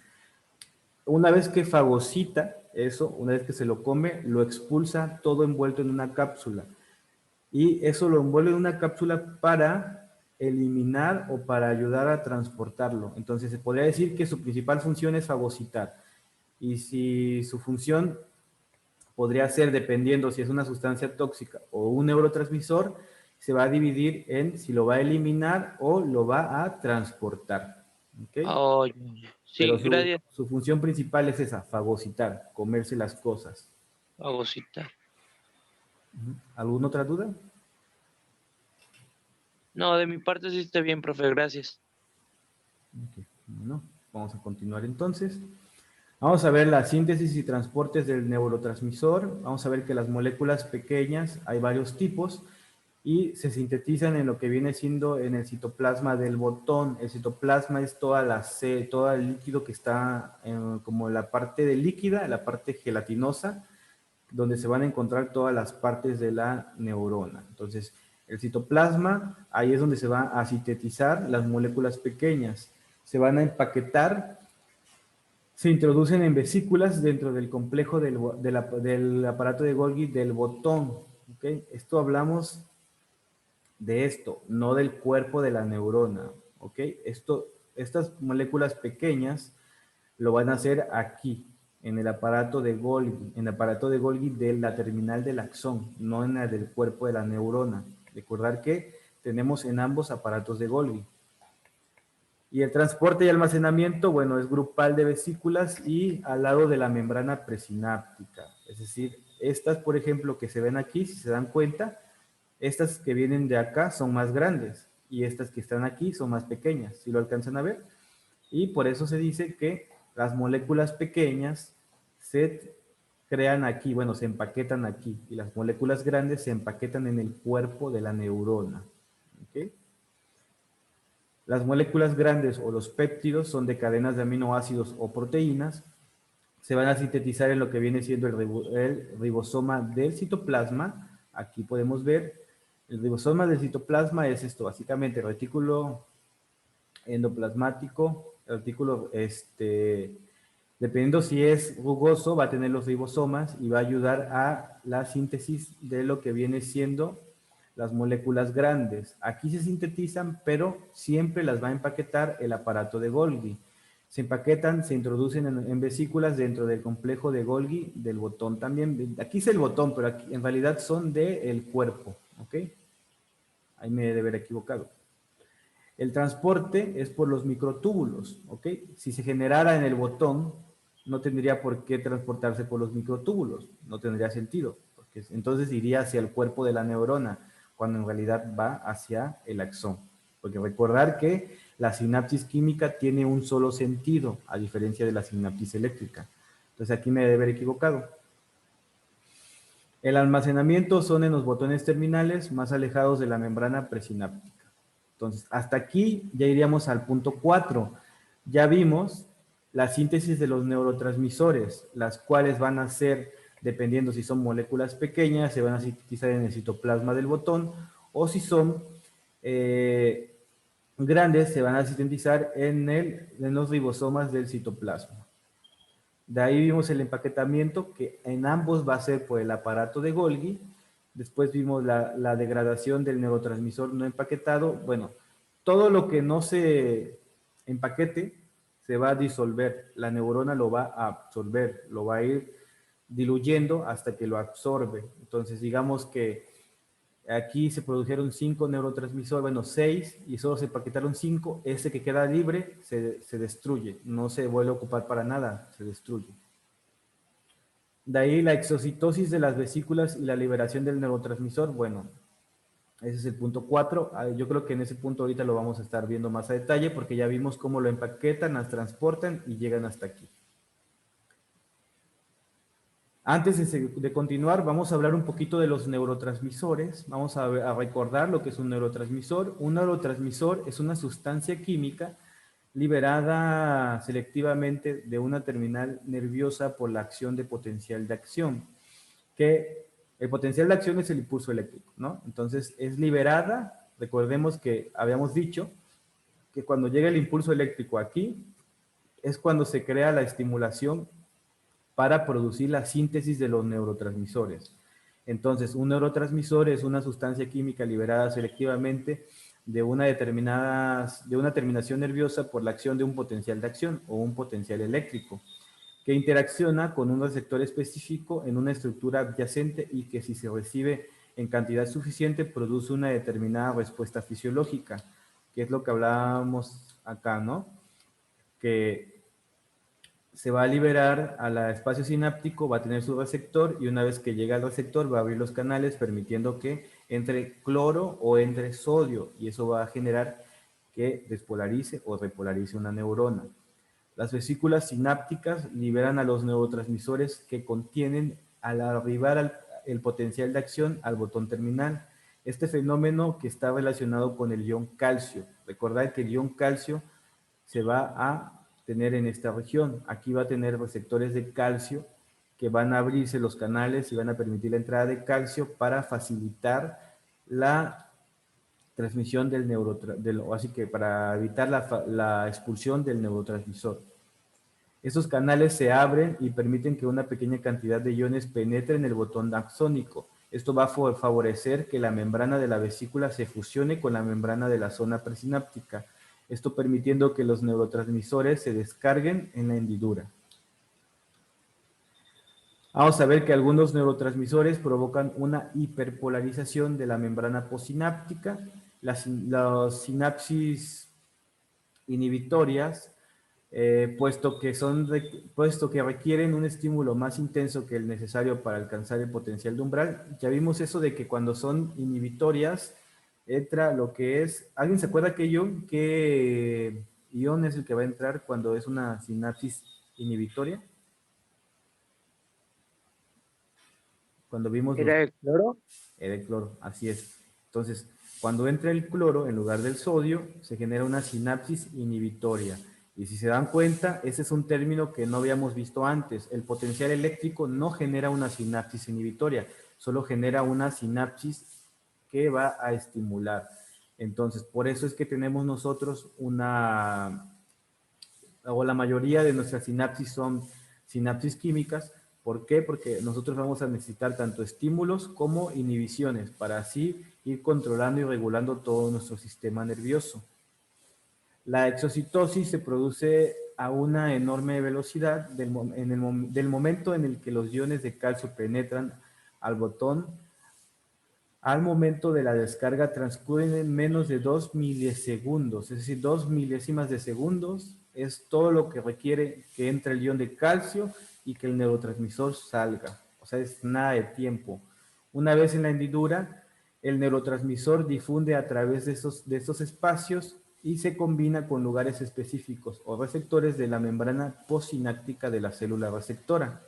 Una vez que fagocita eso, una vez que se lo come, lo expulsa todo envuelto en una cápsula. Y eso lo envuelve en una cápsula para eliminar o para ayudar a transportarlo. Entonces se podría decir que su principal función es fagocitar. Y si su función podría ser, dependiendo si es una sustancia tóxica o un neurotransmisor, se va a dividir en si lo va a eliminar o lo va a transportar. ¿Ok? Oh, Pero sí, gracias, su función principal es esa, fagocitar, comerse las cosas. Agosita. ¿Alguna otra duda? No, de mi parte sí está bien, profe, gracias. Ok, bueno, vamos a continuar entonces. Vamos a ver la síntesis y transportes del neurotransmisor. Vamos a ver que las moléculas pequeñas, hay varios tipos, y se sintetizan en lo que viene siendo en el citoplasma del botón. El citoplasma es todo el líquido que está como la parte de líquida, la parte gelatinosa, donde se van a encontrar todas las partes de la neurona. Entonces, el citoplasma, ahí es donde se van a sintetizar las moléculas pequeñas. Se van a empaquetar, se introducen en vesículas dentro del complejo del aparato de Golgi del botón. ¿Okay? Esto hablamos de esto, no del cuerpo de la neurona. ¿Ok? Estas moléculas pequeñas lo van a hacer aquí, en el aparato de Golgi, en el aparato de Golgi de la terminal del axón, no en la del cuerpo de la neurona. Recordar que tenemos en ambos aparatos de Golgi. Y el transporte y almacenamiento, bueno, es grupal de vesículas y al lado de la membrana presináptica. Es decir, estas, por ejemplo, que se ven aquí, si se dan cuenta, estas que vienen de acá son más grandes y estas que están aquí son más pequeñas, si lo alcanzan a ver. Y por eso se dice que las moléculas pequeñas se crean aquí, bueno, se empaquetan aquí, y las moléculas grandes se empaquetan en el cuerpo de la neurona. ¿Okay? Las moléculas grandes o los péptidos son de cadenas de aminoácidos o proteínas, se van a sintetizar en lo que viene siendo el ribosoma del citoplasma. Aquí podemos ver, el ribosoma del citoplasma es esto, básicamente el retículo endoplasmático, el retículo, dependiendo si es rugoso, va a tener los ribosomas y va a ayudar a la síntesis de lo que viene siendo las moléculas grandes. Aquí se sintetizan, pero siempre las va a empaquetar el aparato de Golgi. Se empaquetan, se introducen en vesículas dentro del complejo de Golgi, del botón también. Aquí es el botón, pero aquí en realidad son del cuerpo, ¿ok? Ahí me he de haber equivocado. El transporte es por los microtúbulos, ¿ok? Si se generara en el botón, no tendría por qué transportarse por los microtúbulos, no tendría sentido, porque entonces iría hacia el cuerpo de la neurona, cuando en realidad va hacia el axón. Porque recordar que la sinapsis química tiene un solo sentido, a diferencia de la sinapsis eléctrica. Entonces aquí me debe haber equivocado. El almacenamiento son en los botones terminales más alejados de la membrana presináptica. Entonces, hasta aquí ya iríamos al punto 4. Ya vimos la síntesis de los neurotransmisores, las cuales van a ser, dependiendo si son moléculas pequeñas, se van a sintetizar en el citoplasma del botón, o si son grandes, se van a sintetizar en los ribosomas del citoplasma. De ahí vimos el empaquetamiento, que en ambos va a ser por el aparato de Golgi. Después vimos la degradación del neurotransmisor no empaquetado. Bueno, todo lo que no se empaquete se va a disolver. La neurona lo va a absorber, lo va a ir diluyendo hasta que lo absorbe. Entonces, digamos que aquí se produjeron 5 neurotransmisores, bueno, 6, y solo se empaquetaron 5. Ese que queda libre se destruye, no se vuelve a ocupar para nada, se destruye. De ahí la exocitosis de las vesículas y la liberación del neurotransmisor. Bueno, ese es el punto 4. Yo creo que en ese punto ahorita lo vamos a estar viendo más a detalle porque ya vimos cómo lo empaquetan, las transportan y llegan hasta aquí. Antes de continuar, vamos a hablar un poquito de los neurotransmisores. Vamos a recordar lo que es un neurotransmisor. Un neurotransmisor es una sustancia química liberada selectivamente de una terminal nerviosa por la acción de potencial de acción, que el potencial de acción es el impulso eléctrico, ¿no? Entonces es liberada, recordemos que habíamos dicho que cuando llega el impulso eléctrico aquí, es cuando se crea la estimulación para producir la síntesis de los neurotransmisores. Entonces, un neurotransmisor es una sustancia química liberada selectivamente de una terminación nerviosa por la acción de un potencial de acción o un potencial eléctrico, que interacciona con un receptor específico en una estructura adyacente y que si se recibe en cantidad suficiente produce una determinada respuesta fisiológica, que es lo que hablábamos acá, ¿no? Que se va a liberar al espacio sináptico, va a tener su receptor y una vez que llega al receptor va a abrir los canales permitiendo que entre cloro o entre sodio y eso va a generar que despolarice o repolarice una neurona. Las vesículas sinápticas liberan a los neurotransmisores que contienen al arribar el potencial de acción al botón terminal. Este fenómeno que está relacionado con el ion calcio. Recordad que el ion calcio se va a tener en esta región. Aquí va a tener receptores de calcio que van a abrirse los canales y van a permitir la entrada de calcio para facilitar la transmisión así que para evitar la expulsión del neurotransmisor. Estos canales se abren y permiten que una pequeña cantidad de iones penetre en el botón axónico. Esto va a favorecer que la membrana de la vesícula se fusione con la membrana de la zona presináptica, esto permitiendo que los neurotransmisores se descarguen en la hendidura. Vamos a ver que algunos neurotransmisores provocan una hiperpolarización de la membrana postsináptica. Las sinapsis inhibitorias, puesto que requieren un estímulo más intenso que el necesario para alcanzar el potencial de umbral. Ya vimos eso de que cuando son inhibitorias, entra lo que es... ¿Alguien se acuerda qué ion es el que va a entrar cuando es una sinapsis inhibitoria? Cuando vimos ¿Era el cloro? Era el cloro, así es. Entonces, cuando entra el cloro en lugar del sodio, se genera una sinapsis inhibitoria. Y si se dan cuenta, ese es un término que no habíamos visto antes. El potencial eléctrico no genera una sinapsis inhibitoria, solo genera una sinapsis que va a estimular. Entonces, por eso es que tenemos nosotros o la mayoría de nuestras sinapsis son sinapsis químicas. ¿Por qué? Porque nosotros vamos a necesitar tanto estímulos como inhibiciones para así ir controlando y regulando todo nuestro sistema nervioso. La exocitosis se produce a una enorme velocidad del momento en el que los iones de calcio penetran al botón. Al momento de la descarga transcurren en menos de 2 milisegundos, es decir, 2 milésimas de segundos es todo lo que requiere que entre el ion de calcio y que el neurotransmisor salga. O sea, es nada de tiempo. Una vez en la hendidura, el neurotransmisor difunde a través de estos espacios y se combina con lugares específicos o receptores de la membrana postsináptica de la célula receptora.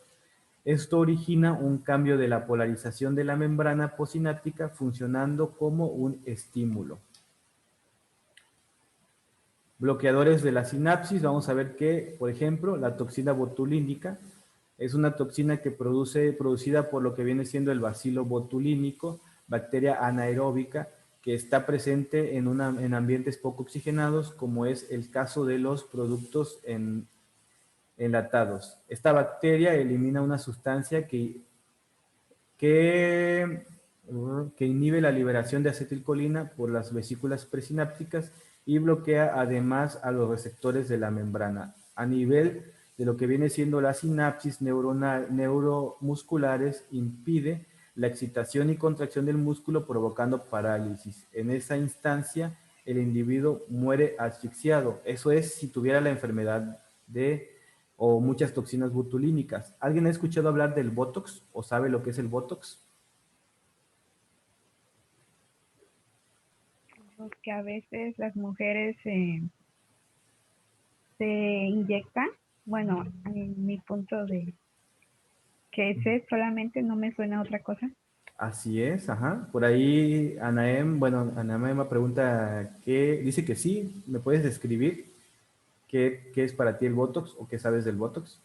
Esto origina un cambio de la polarización de la membrana postsináptica funcionando como un estímulo. Bloqueadores de la sinapsis, vamos a ver que, por ejemplo, la toxina botulínica es una toxina que producida por lo que viene siendo el bacilo botulínico, bacteria anaeróbica, que está presente en ambientes poco oxigenados, como es el caso de los productos enlatados. Esta bacteria elimina una sustancia que inhibe la liberación de acetilcolina por las vesículas presinápticas y bloquea además a los receptores de la membrana. A nivel de lo que viene siendo la sinapsis neuromusculares, impide la excitación y contracción del músculo provocando parálisis. En esa instancia, el individuo muere asfixiado. Eso es si tuviera la enfermedad o muchas toxinas botulínicas. ¿Alguien ha escuchado hablar del Botox o sabe lo que es el Botox? Que a veces las mujeres se inyectan, bueno, en mi punto que ese solamente no me suena a otra cosa. Así es, ajá. Por ahí Anaema pregunta dice que sí, ¿me puedes describir qué es para ti el Botox o qué sabes del Botox?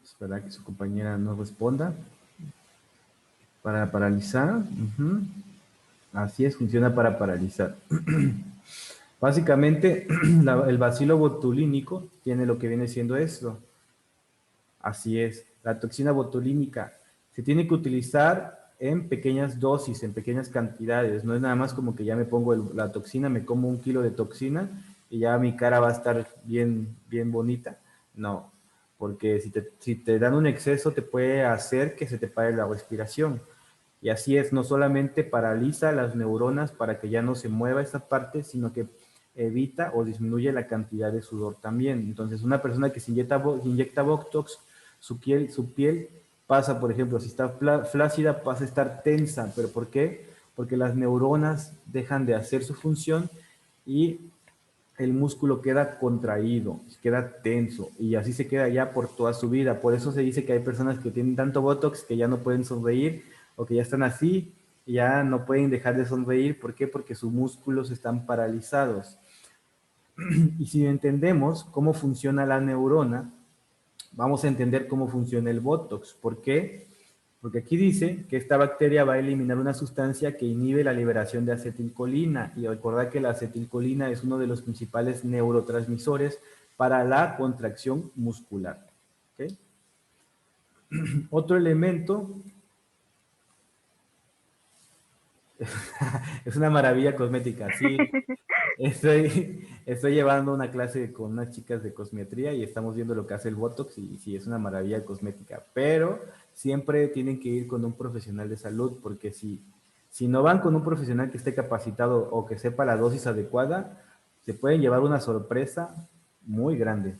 Espera que su compañera no responda. Para paralizar, ujú. Así es, funciona para paralizar. Básicamente, el bacilo botulínico tiene lo que viene siendo esto. Así es, la toxina botulínica se tiene que utilizar en pequeñas dosis, en pequeñas cantidades. No es nada más como que ya me pongo la toxina, me como 1 kilo de toxina y ya mi cara va a estar bien, bien bonita. No, porque si te dan un exceso te puede hacer que se te pare la respiración. Y así es, no solamente paraliza las neuronas para que ya no se mueva esta parte, sino que evita o disminuye la cantidad de sudor también. Entonces, una persona que se inyecta Botox, su piel pasa, por ejemplo, si está flácida, pasa a estar tensa. ¿Pero por qué? Porque las neuronas dejan de hacer su función y el músculo queda contraído, queda tenso y así se queda ya por toda su vida. Por eso se dice que hay personas que tienen tanto Botox que ya no pueden sonreír o que ya están así y ya no pueden dejar de sonreír. ¿Por qué? Porque sus músculos están paralizados. Y si entendemos cómo funciona la neurona, vamos a entender cómo funciona el Botox. ¿Por qué? Porque aquí dice que esta bacteria va a eliminar una sustancia que inhibe la liberación de acetilcolina. Y recordad que la acetilcolina es uno de los principales neurotransmisores para la contracción muscular. ¿Okay? Otro elemento es una maravilla cosmética. Sí, estoy llevando una clase con unas chicas de cosmetría y estamos viendo lo que hace el Botox y sí, es una maravilla cosmética, pero siempre tienen que ir con un profesional de salud porque si no van con un profesional que esté capacitado o que sepa la dosis adecuada, se pueden llevar una sorpresa muy grande.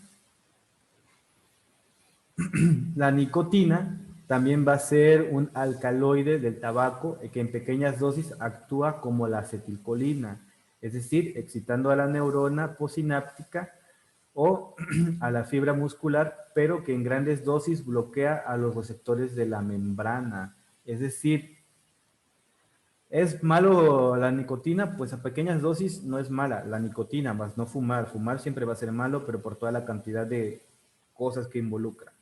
La nicotina también va a ser un alcaloide del tabaco que en pequeñas dosis actúa como la acetilcolina, es decir, excitando a la neurona posináptica o a la fibra muscular, pero que en grandes dosis bloquea a los receptores de la membrana. Es decir, ¿es malo la nicotina? Pues a pequeñas dosis no es mala la nicotina, más no fumar. Fumar siempre va a ser malo, pero por toda la cantidad de cosas que involucra.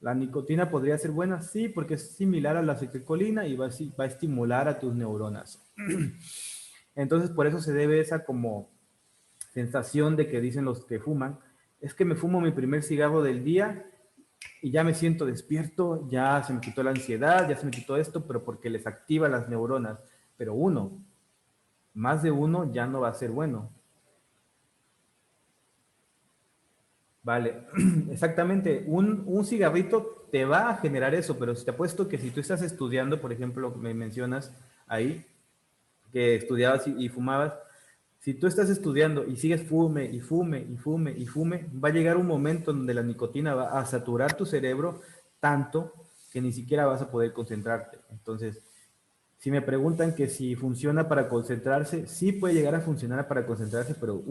¿La nicotina podría ser buena? Sí, porque es similar a la acetilcolina y va a estimular a tus neuronas. Entonces, por eso se debe esa como sensación de que dicen los que fuman, es que me fumo mi primer cigarro del día y ya me siento despierto, ya se me quitó la ansiedad, ya se me quitó esto, pero porque les activa las neuronas. Pero más de uno ya no va a ser bueno. Vale, exactamente. Un cigarrito te va a generar eso, pero te apuesto que si tú estás estudiando, por ejemplo, me mencionas ahí que estudiabas y fumabas, si tú estás estudiando y sigues fume y fume y fume y fume, va a llegar un momento donde la nicotina va a saturar tu cerebro tanto que ni siquiera vas a poder concentrarte. Entonces, si me preguntan que si funciona para concentrarse, sí puede llegar a funcionar para concentrarse, pero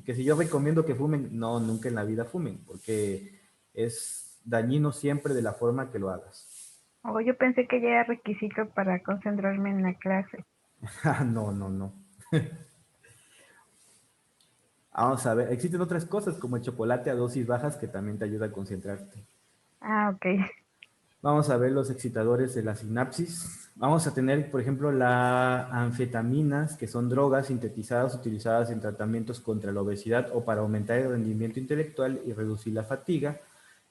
que si yo recomiendo que fumen, no, nunca en la vida fumen, porque es dañino siempre de la forma que lo hagas. O yo pensé que ya era requisito para concentrarme en la clase. No, no, no. Vamos a ver, existen otras cosas como el chocolate a dosis bajas que también te ayuda a concentrarte. Ah, ok. Vamos a ver los excitadores de la sinapsis. Vamos a tener, por ejemplo, las anfetaminas, que son drogas sintetizadas utilizadas en tratamientos contra la obesidad o para aumentar el rendimiento intelectual y reducir la fatiga.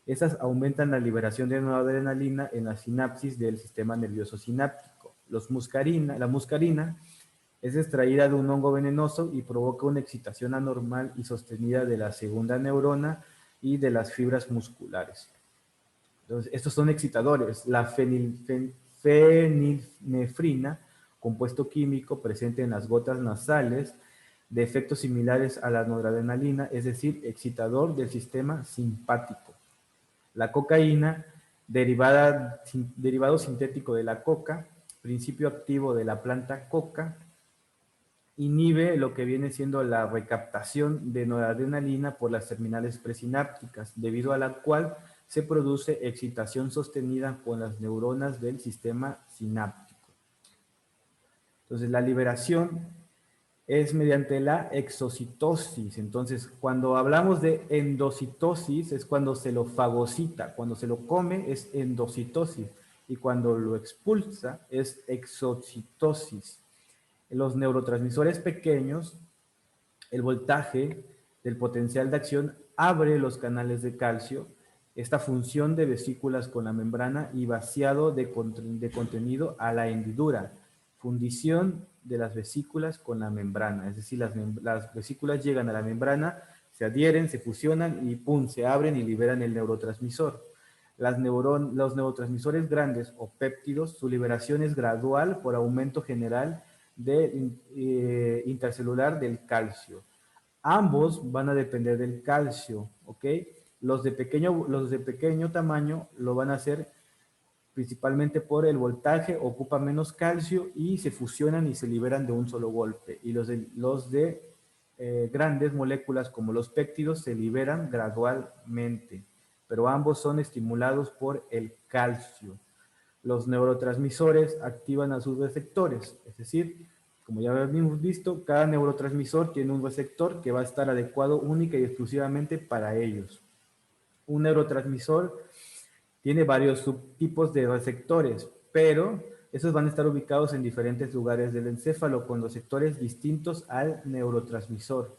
Esas aumentan la liberación de noradrenalina en la sinapsis del sistema nervioso sináptico. La muscarina es extraída de un hongo venenoso y provoca una excitación anormal y sostenida de la segunda neurona y de las fibras musculares. Entonces, estos son excitadores. La fenilnefrina, compuesto químico presente en las gotas nasales, de efectos similares a la noradrenalina, es decir, excitador del sistema simpático. La cocaína, derivado sintético de la coca, principio activo de la planta coca, inhibe lo que viene siendo la recaptación de noradrenalina por las terminales presinápticas, debido a la cual se produce excitación sostenida con las neuronas del sistema sináptico. Entonces, la liberación es mediante la exocitosis. Entonces, cuando hablamos de endocitosis, es cuando se lo fagocita. Cuando se lo come es endocitosis. Y cuando lo expulsa es exocitosis. En los neurotransmisores pequeños, el voltaje del potencial de acción abre los canales de calcio, esta función de vesículas con la membrana y vaciado de contenido a la hendidura, fundición de las vesículas con la membrana, es decir, las vesículas llegan a la membrana, se adhieren, se fusionan y ¡pum!, se abren y liberan el neurotransmisor. Los neurotransmisores grandes o péptidos, su liberación es gradual por aumento general intercelular del calcio. Ambos van a depender del calcio, ¿ok? Los de pequeño tamaño lo van a hacer principalmente por el voltaje, ocupa menos calcio y se fusionan y se liberan de un solo golpe. Y los de grandes moléculas como los péptidos se liberan gradualmente, pero ambos son estimulados por el calcio. Los neurotransmisores activan a sus receptores, es decir, como ya habíamos visto, cada neurotransmisor tiene un receptor que va a estar adecuado única y exclusivamente para ellos. Un neurotransmisor tiene varios subtipos de receptores, pero esos van a estar ubicados en diferentes lugares del encéfalo con receptores distintos al neurotransmisor.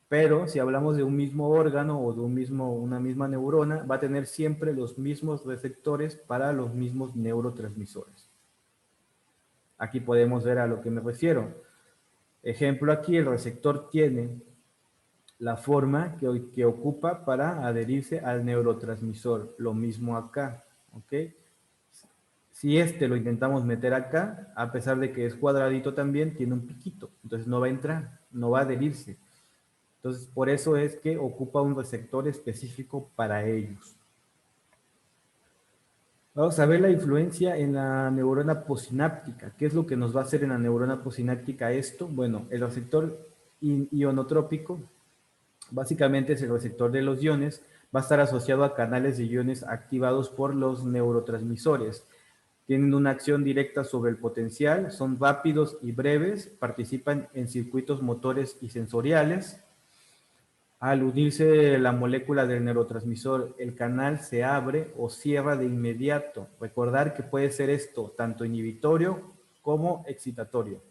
Pero si hablamos de un mismo órgano o de una misma neurona, va a tener siempre los mismos receptores para los mismos neurotransmisores. Aquí podemos ver a lo que me refiero. Ejemplo, aquí el receptor tiene la forma que ocupa para adherirse al neurotransmisor. Lo mismo acá, ¿ok? Si este lo intentamos meter acá, a pesar de que es cuadradito también, tiene un piquito. Entonces no va a entrar, no va a adherirse. Entonces, por eso es que ocupa un receptor específico para ellos. Vamos a ver la influencia en la neurona posináptica. ¿Qué es lo que nos va a hacer en la neurona posináptica esto? Bueno, el receptor ionotrópico, básicamente es el receptor de los iones, va a estar asociado a canales de iones activados por los neurotransmisores. Tienen una acción directa sobre el potencial, son rápidos y breves, participan en circuitos motores y sensoriales. Al unirse la molécula del neurotransmisor, el canal se abre o cierra de inmediato. Recordar que puede ser esto tanto inhibitorio como excitatorio.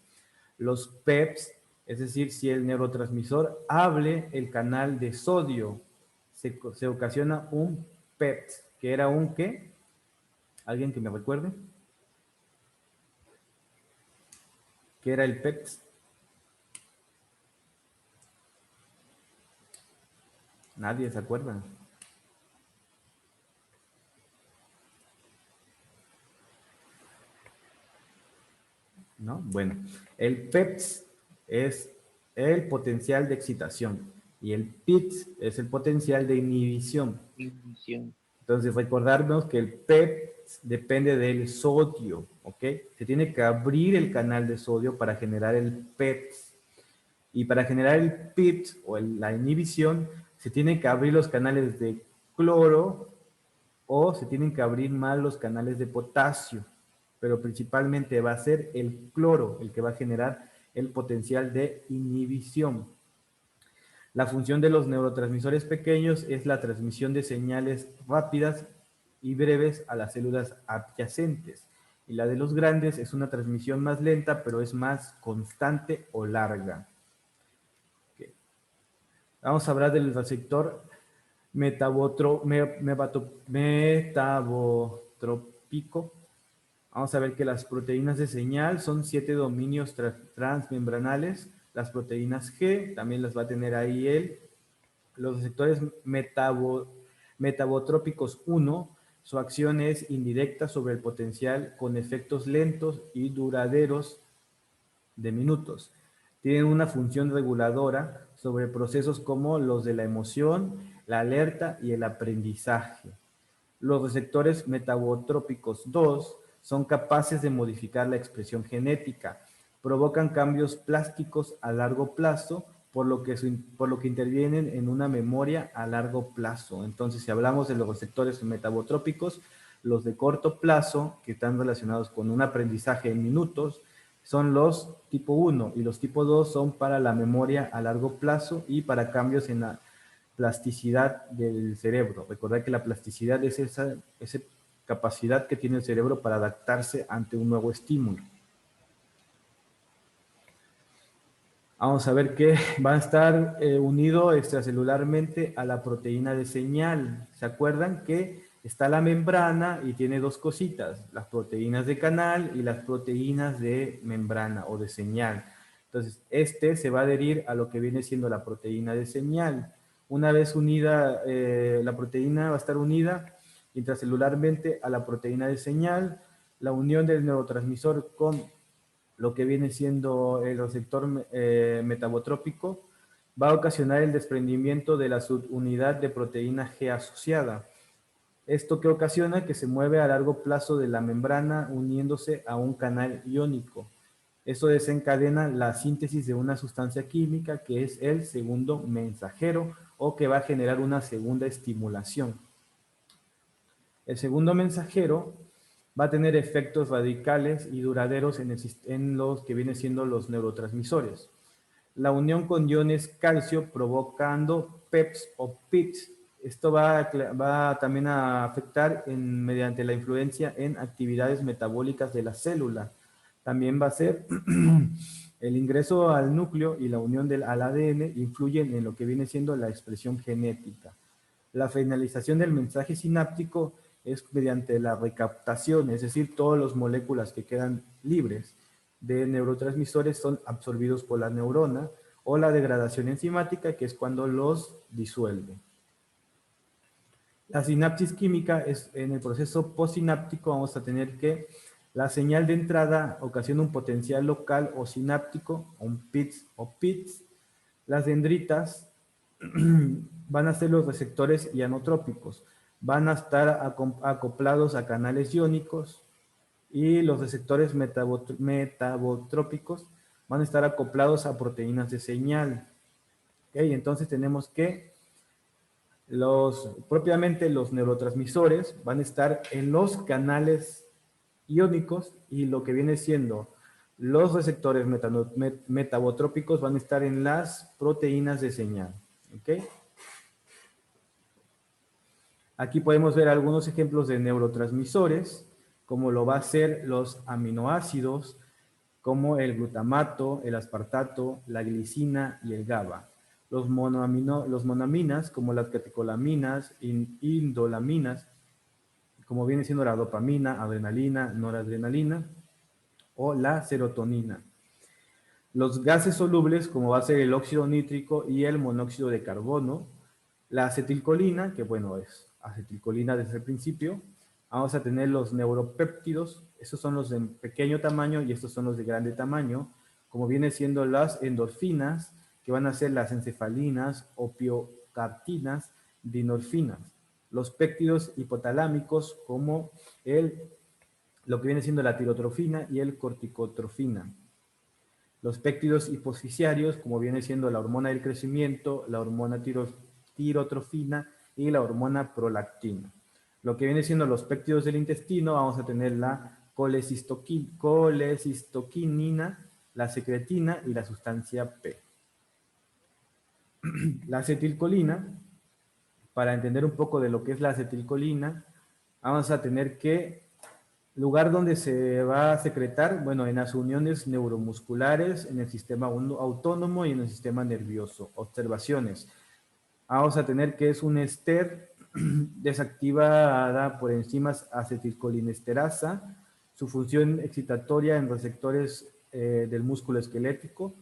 Los PEPs, es decir, si el neurotransmisor abre el canal de sodio, se ocasiona un PEPs, que era un ¿qué? ¿Alguien que me recuerde? ¿Qué era el PEPs? Nadie se acuerda. ¿No? Bueno, el PEPs es el potencial de excitación y el PITS es el potencial de inhibición. Entonces, recordarnos que el PEPs depende del sodio, ¿ok? Se tiene que abrir el canal de sodio para generar el PEPs. Y para generar el PITS o la inhibición, se tienen que abrir los canales de cloro o se tienen que abrir mal los canales de potasio, pero principalmente va a ser el cloro el que va a generar el potencial de inhibición. La función de los neurotransmisores pequeños es la transmisión de señales rápidas y breves a las células adyacentes, y la de los grandes es una transmisión más lenta, pero es más constante o larga. Okay. Vamos a hablar del receptor metabotrópico. Vamos a ver que las proteínas de señal son 7 dominios transmembranales. Las proteínas G también las va a tener ahí él. Los receptores metabotrópicos 1, su acción es indirecta sobre el potencial con efectos lentos y duraderos de minutos. Tienen una función reguladora sobre procesos como los de la emoción, la alerta y el aprendizaje. Los receptores metabotrópicos 2 son capaces de modificar la expresión genética provocan cambios plásticos a largo plazo, por lo que intervienen en una memoria a largo plazo. Entonces, si hablamos de los receptores metabotrópicos, los de corto plazo, que están relacionados con un aprendizaje en minutos, son los tipo 1 y los tipo 2 son para la memoria a largo plazo y para cambios en la plasticidad del cerebro. Recordad que la plasticidad es esa capacidad que tiene el cerebro para adaptarse ante un nuevo estímulo. Vamos a ver que va a estar unido extracelularmente a la proteína de señal. ¿Se acuerdan que está la membrana y tiene dos cositas? Las proteínas de canal y las proteínas de membrana o de señal. Entonces, se va a adherir a lo que viene siendo la proteína de señal. Una vez unida, la proteína va a estar unida intracelularmente a la proteína de señal. La unión del neurotransmisor con lo que viene siendo el receptor metabotrópico, va a ocasionar el desprendimiento de la subunidad de proteína G asociada. Esto que ocasiona que se mueve a largo plazo de la membrana uniéndose a un canal iónico. Eso desencadena la síntesis de una sustancia química que es el segundo mensajero o que va a generar una segunda estimulación. El segundo mensajero va a tener efectos radicales y duraderos en los que vienen siendo los neurotransmisores. La unión con iones calcio provocando PEPs o PITs. Esto va también a afectar mediante la influencia en actividades metabólicas de la célula. También va a ser el ingreso al núcleo y la unión al ADN influyen en lo que viene siendo la expresión genética. La finalización del mensaje sináptico es mediante la recaptación, es decir, todas las moléculas que quedan libres de neurotransmisores son absorbidos por la neurona, o la degradación enzimática, que es cuando los disuelve. La sinapsis química es en el proceso postsináptico. Vamos a tener que la señal de entrada ocasiona un potencial local o sináptico, un PITS o PITS. Las dendritas van a ser los receptores ionotrópicos, van a estar acoplados a canales iónicos, y los receptores metabotrópicos van a estar acoplados a proteínas de señal. ¿Okay? Entonces tenemos que propiamente los neurotransmisores van a estar en los canales iónicos y lo que viene siendo los receptores metabotrópicos van a estar en las proteínas de señal. ¿Okay? Aquí podemos ver algunos ejemplos de neurotransmisores, como lo va a ser los aminoácidos, como el glutamato, el aspartato, la glicina y el GABA. Los monaminas, como las catecolaminas, indolaminas, como viene siendo la dopamina, adrenalina, noradrenalina, o la serotonina. Los gases solubles, como va a ser el óxido nítrico y el monóxido de carbono. La acetilcolina, que bueno, es acetilcolina desde el principio. Vamos a tener los neuropéptidos, esos son los de pequeño tamaño y estos son los de grande tamaño, como viene siendo las endorfinas, que van a ser las encefalinas, opiocartinas, dinorfinas. Los péptidos hipotalámicos, como lo que viene siendo la tirotrofina y el corticotrofina. Los péptidos hipofisiarios, como viene siendo la hormona del crecimiento, la hormona tirotrofina y la hormona prolactina. Lo que viene siendo los péptidos del intestino, vamos a tener la colecistoquinina, la secretina y la sustancia P. La acetilcolina, para entender un poco de lo que es la acetilcolina, vamos a tener que, lugar donde se va a secretar, bueno, en las uniones neuromusculares, en el sistema autónomo y en el sistema nervioso. Observaciones. Vamos a tener que es un éster desactivada por enzimas acetilcolinesterasa, su función excitatoria en receptores del músculo esquelético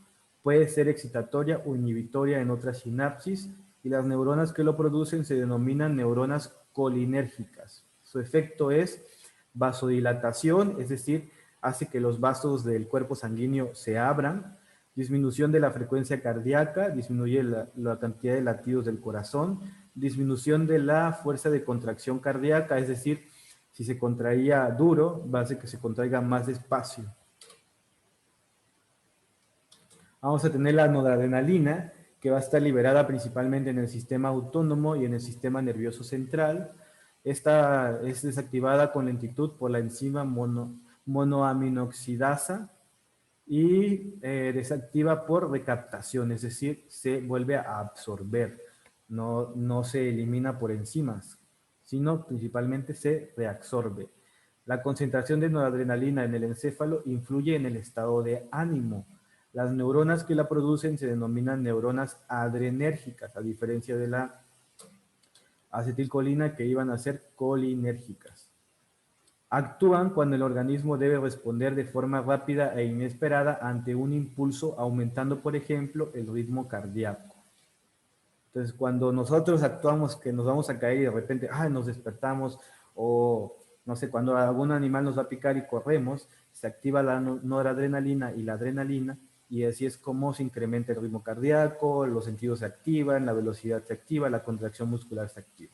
puede ser excitatoria o inhibitoria en otras sinapsis, y las neuronas que lo producen se denominan neuronas colinérgicas. Su efecto es vasodilatación, es decir, hace que los vasos del cuerpo sanguíneo se abran, disminución de la frecuencia cardíaca, disminuye la cantidad de latidos del corazón, disminución de la fuerza de contracción cardíaca, es decir, si se contraía duro, va a hacer que se contraiga más despacio. Vamos a tener la noradrenalina, que va a estar liberada principalmente en el sistema autónomo y en el sistema nervioso central. Esta es desactivada con lentitud por la enzima monoaminoxidasa y desactiva por recaptación, es decir, se vuelve a absorber, no se elimina por enzimas, sino principalmente se reabsorbe. La concentración de noradrenalina en el encéfalo influye en el estado de ánimo. Las neuronas que la producen se denominan neuronas adrenérgicas, a diferencia de la acetilcolina que iban a ser colinérgicas. Actúan cuando el organismo debe responder de forma rápida e inesperada ante un impulso, aumentando, por ejemplo, el ritmo cardíaco. Entonces, cuando nosotros actuamos que nos vamos a caer y de repente nos despertamos, o no sé, cuando algún animal nos va a picar y corremos, se activa la noradrenalina y la adrenalina, y así es como se incrementa el ritmo cardíaco, los sentidos se activan, la velocidad se activa, la contracción muscular se activa.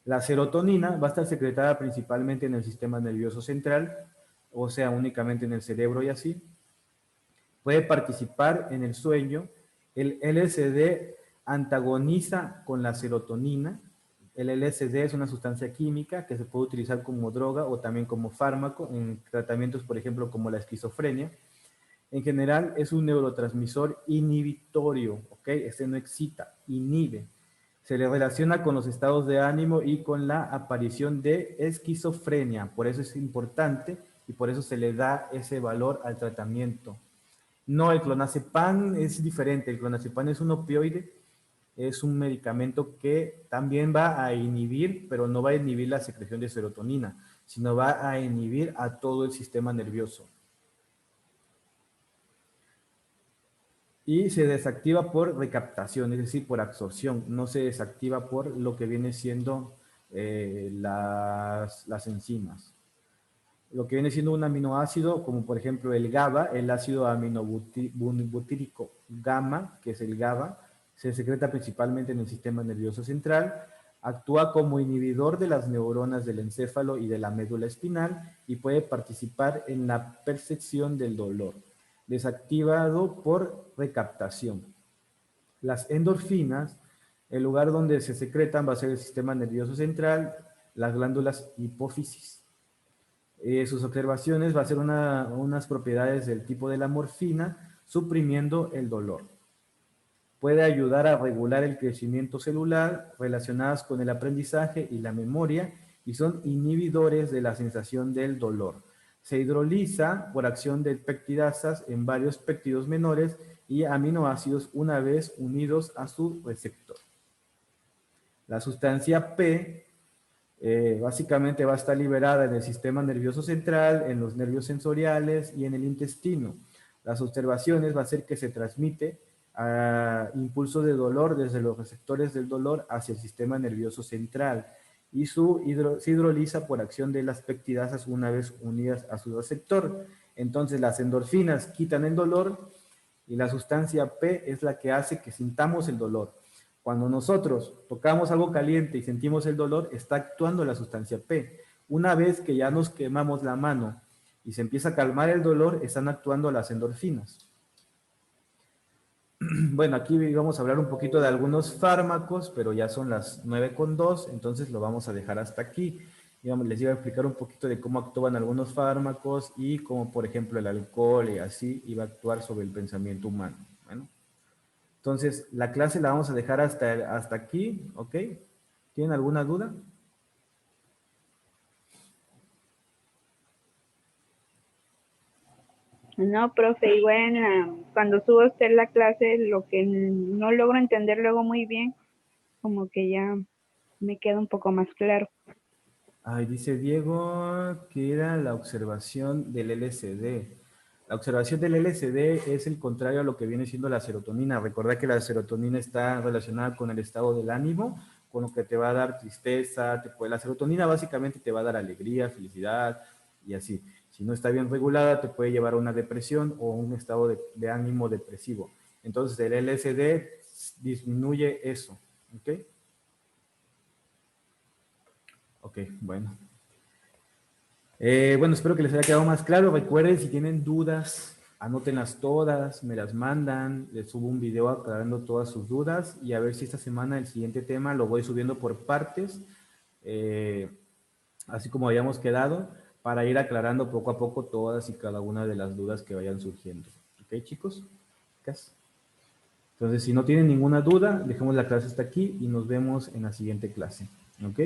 La serotonina va a estar secretada principalmente en el sistema nervioso central, o sea, únicamente en el cerebro y así. Puede participar en el sueño. El LSD antagoniza con la serotonina. El LSD es una sustancia química que se puede utilizar como droga o también como fármaco en tratamientos, por ejemplo, como la esquizofrenia. En general, es un neurotransmisor inhibitorio, ¿ok? Este no excita, inhibe. Se le relaciona con los estados de ánimo y con la aparición de esquizofrenia. Por eso es importante y por eso se le da ese valor al tratamiento. No, el clonazepam es diferente. El clonazepam es un opioide, es un medicamento que también va a inhibir, pero no va a inhibir la secreción de serotonina, sino va a inhibir a todo el sistema nervioso. Y se desactiva por recaptación, es decir, por absorción. No se desactiva por lo que viene siendo las enzimas. Lo que viene siendo un aminoácido, como por ejemplo el GABA, el ácido aminobutírico gamma, que es el GABA, se secreta principalmente en el sistema nervioso central, actúa como inhibidor de las neuronas del encéfalo y de la médula espinal y puede participar en la percepción del dolor, desactivado por recaptación. Las endorfinas, el lugar donde se secretan va a ser el sistema nervioso central, las glándulas hipófisis. Sus observaciones va a ser unas propiedades del tipo de la morfina, suprimiendo el dolor. Puede ayudar a regular el crecimiento celular relacionadas con el aprendizaje y la memoria y son inhibidores de la sensación del dolor. Se hidroliza por acción de peptidasas en varios péptidos menores y aminoácidos una vez unidos a su receptor. La sustancia P básicamente va a estar liberada en el sistema nervioso central, en los nervios sensoriales y en el intestino. Las observaciones va a ser que se transmite impulso de dolor desde los receptores del dolor hacia el sistema nervioso central y se hidroliza por acción de las peptidasas una vez unidas a su receptor. Entonces las endorfinas quitan el dolor y la sustancia P es la que hace que sintamos el dolor. Cuando nosotros tocamos algo caliente y sentimos el dolor, está actuando la sustancia P. Una vez que ya nos quemamos la mano y se empieza a calmar el dolor, están actuando las endorfinas. Bueno, aquí vamos a hablar un poquito de algunos fármacos, pero ya son las 9:02, entonces lo vamos a dejar hasta aquí. Les iba a explicar un poquito de cómo actúan algunos fármacos y cómo, por ejemplo, el alcohol y así iba a actuar sobre el pensamiento humano. Bueno. Entonces, la clase la vamos a dejar hasta aquí, ¿ok? ¿Tienen alguna duda? No, profe, igual cuando suba usted la clase, lo que no logro entender luego muy bien, como que ya me queda un poco más claro. Ay, dice Diego que era la observación del LSD. La observación del LSD es el contrario a lo que viene siendo la serotonina. Recordad que la serotonina está relacionada con el estado del ánimo, con lo que te va a dar tristeza. La serotonina básicamente te va a dar alegría, felicidad y así. Si no está bien regulada, te puede llevar a una depresión o un estado de ánimo depresivo. Entonces el LSD disminuye eso, ¿ok? Ok, bueno. Bueno, espero que les haya quedado más claro. Recuerden, si tienen dudas Anótenlas todas, me las mandan, les subo un video aclarando todas sus dudas y a ver si esta semana el siguiente tema lo voy subiendo por partes, así como habíamos quedado, para ir aclarando poco a poco todas y cada una de las dudas que vayan surgiendo. ¿Ok, chicos? ¿Chicas? Entonces, si no tienen ninguna duda, dejemos la clase hasta aquí y nos vemos en la siguiente clase. ¿Ok?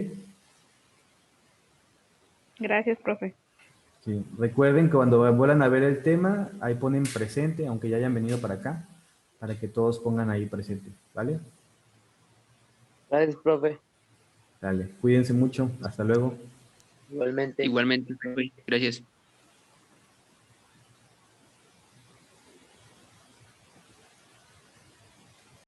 Gracias, profe. Sí. Recuerden que cuando vuelvan a ver el tema, ahí ponen presente, aunque ya hayan venido para acá, para que todos pongan ahí presente, ¿vale? Gracias, profe. Dale, cuídense mucho, hasta luego. Igualmente. Igualmente, profe. Gracias.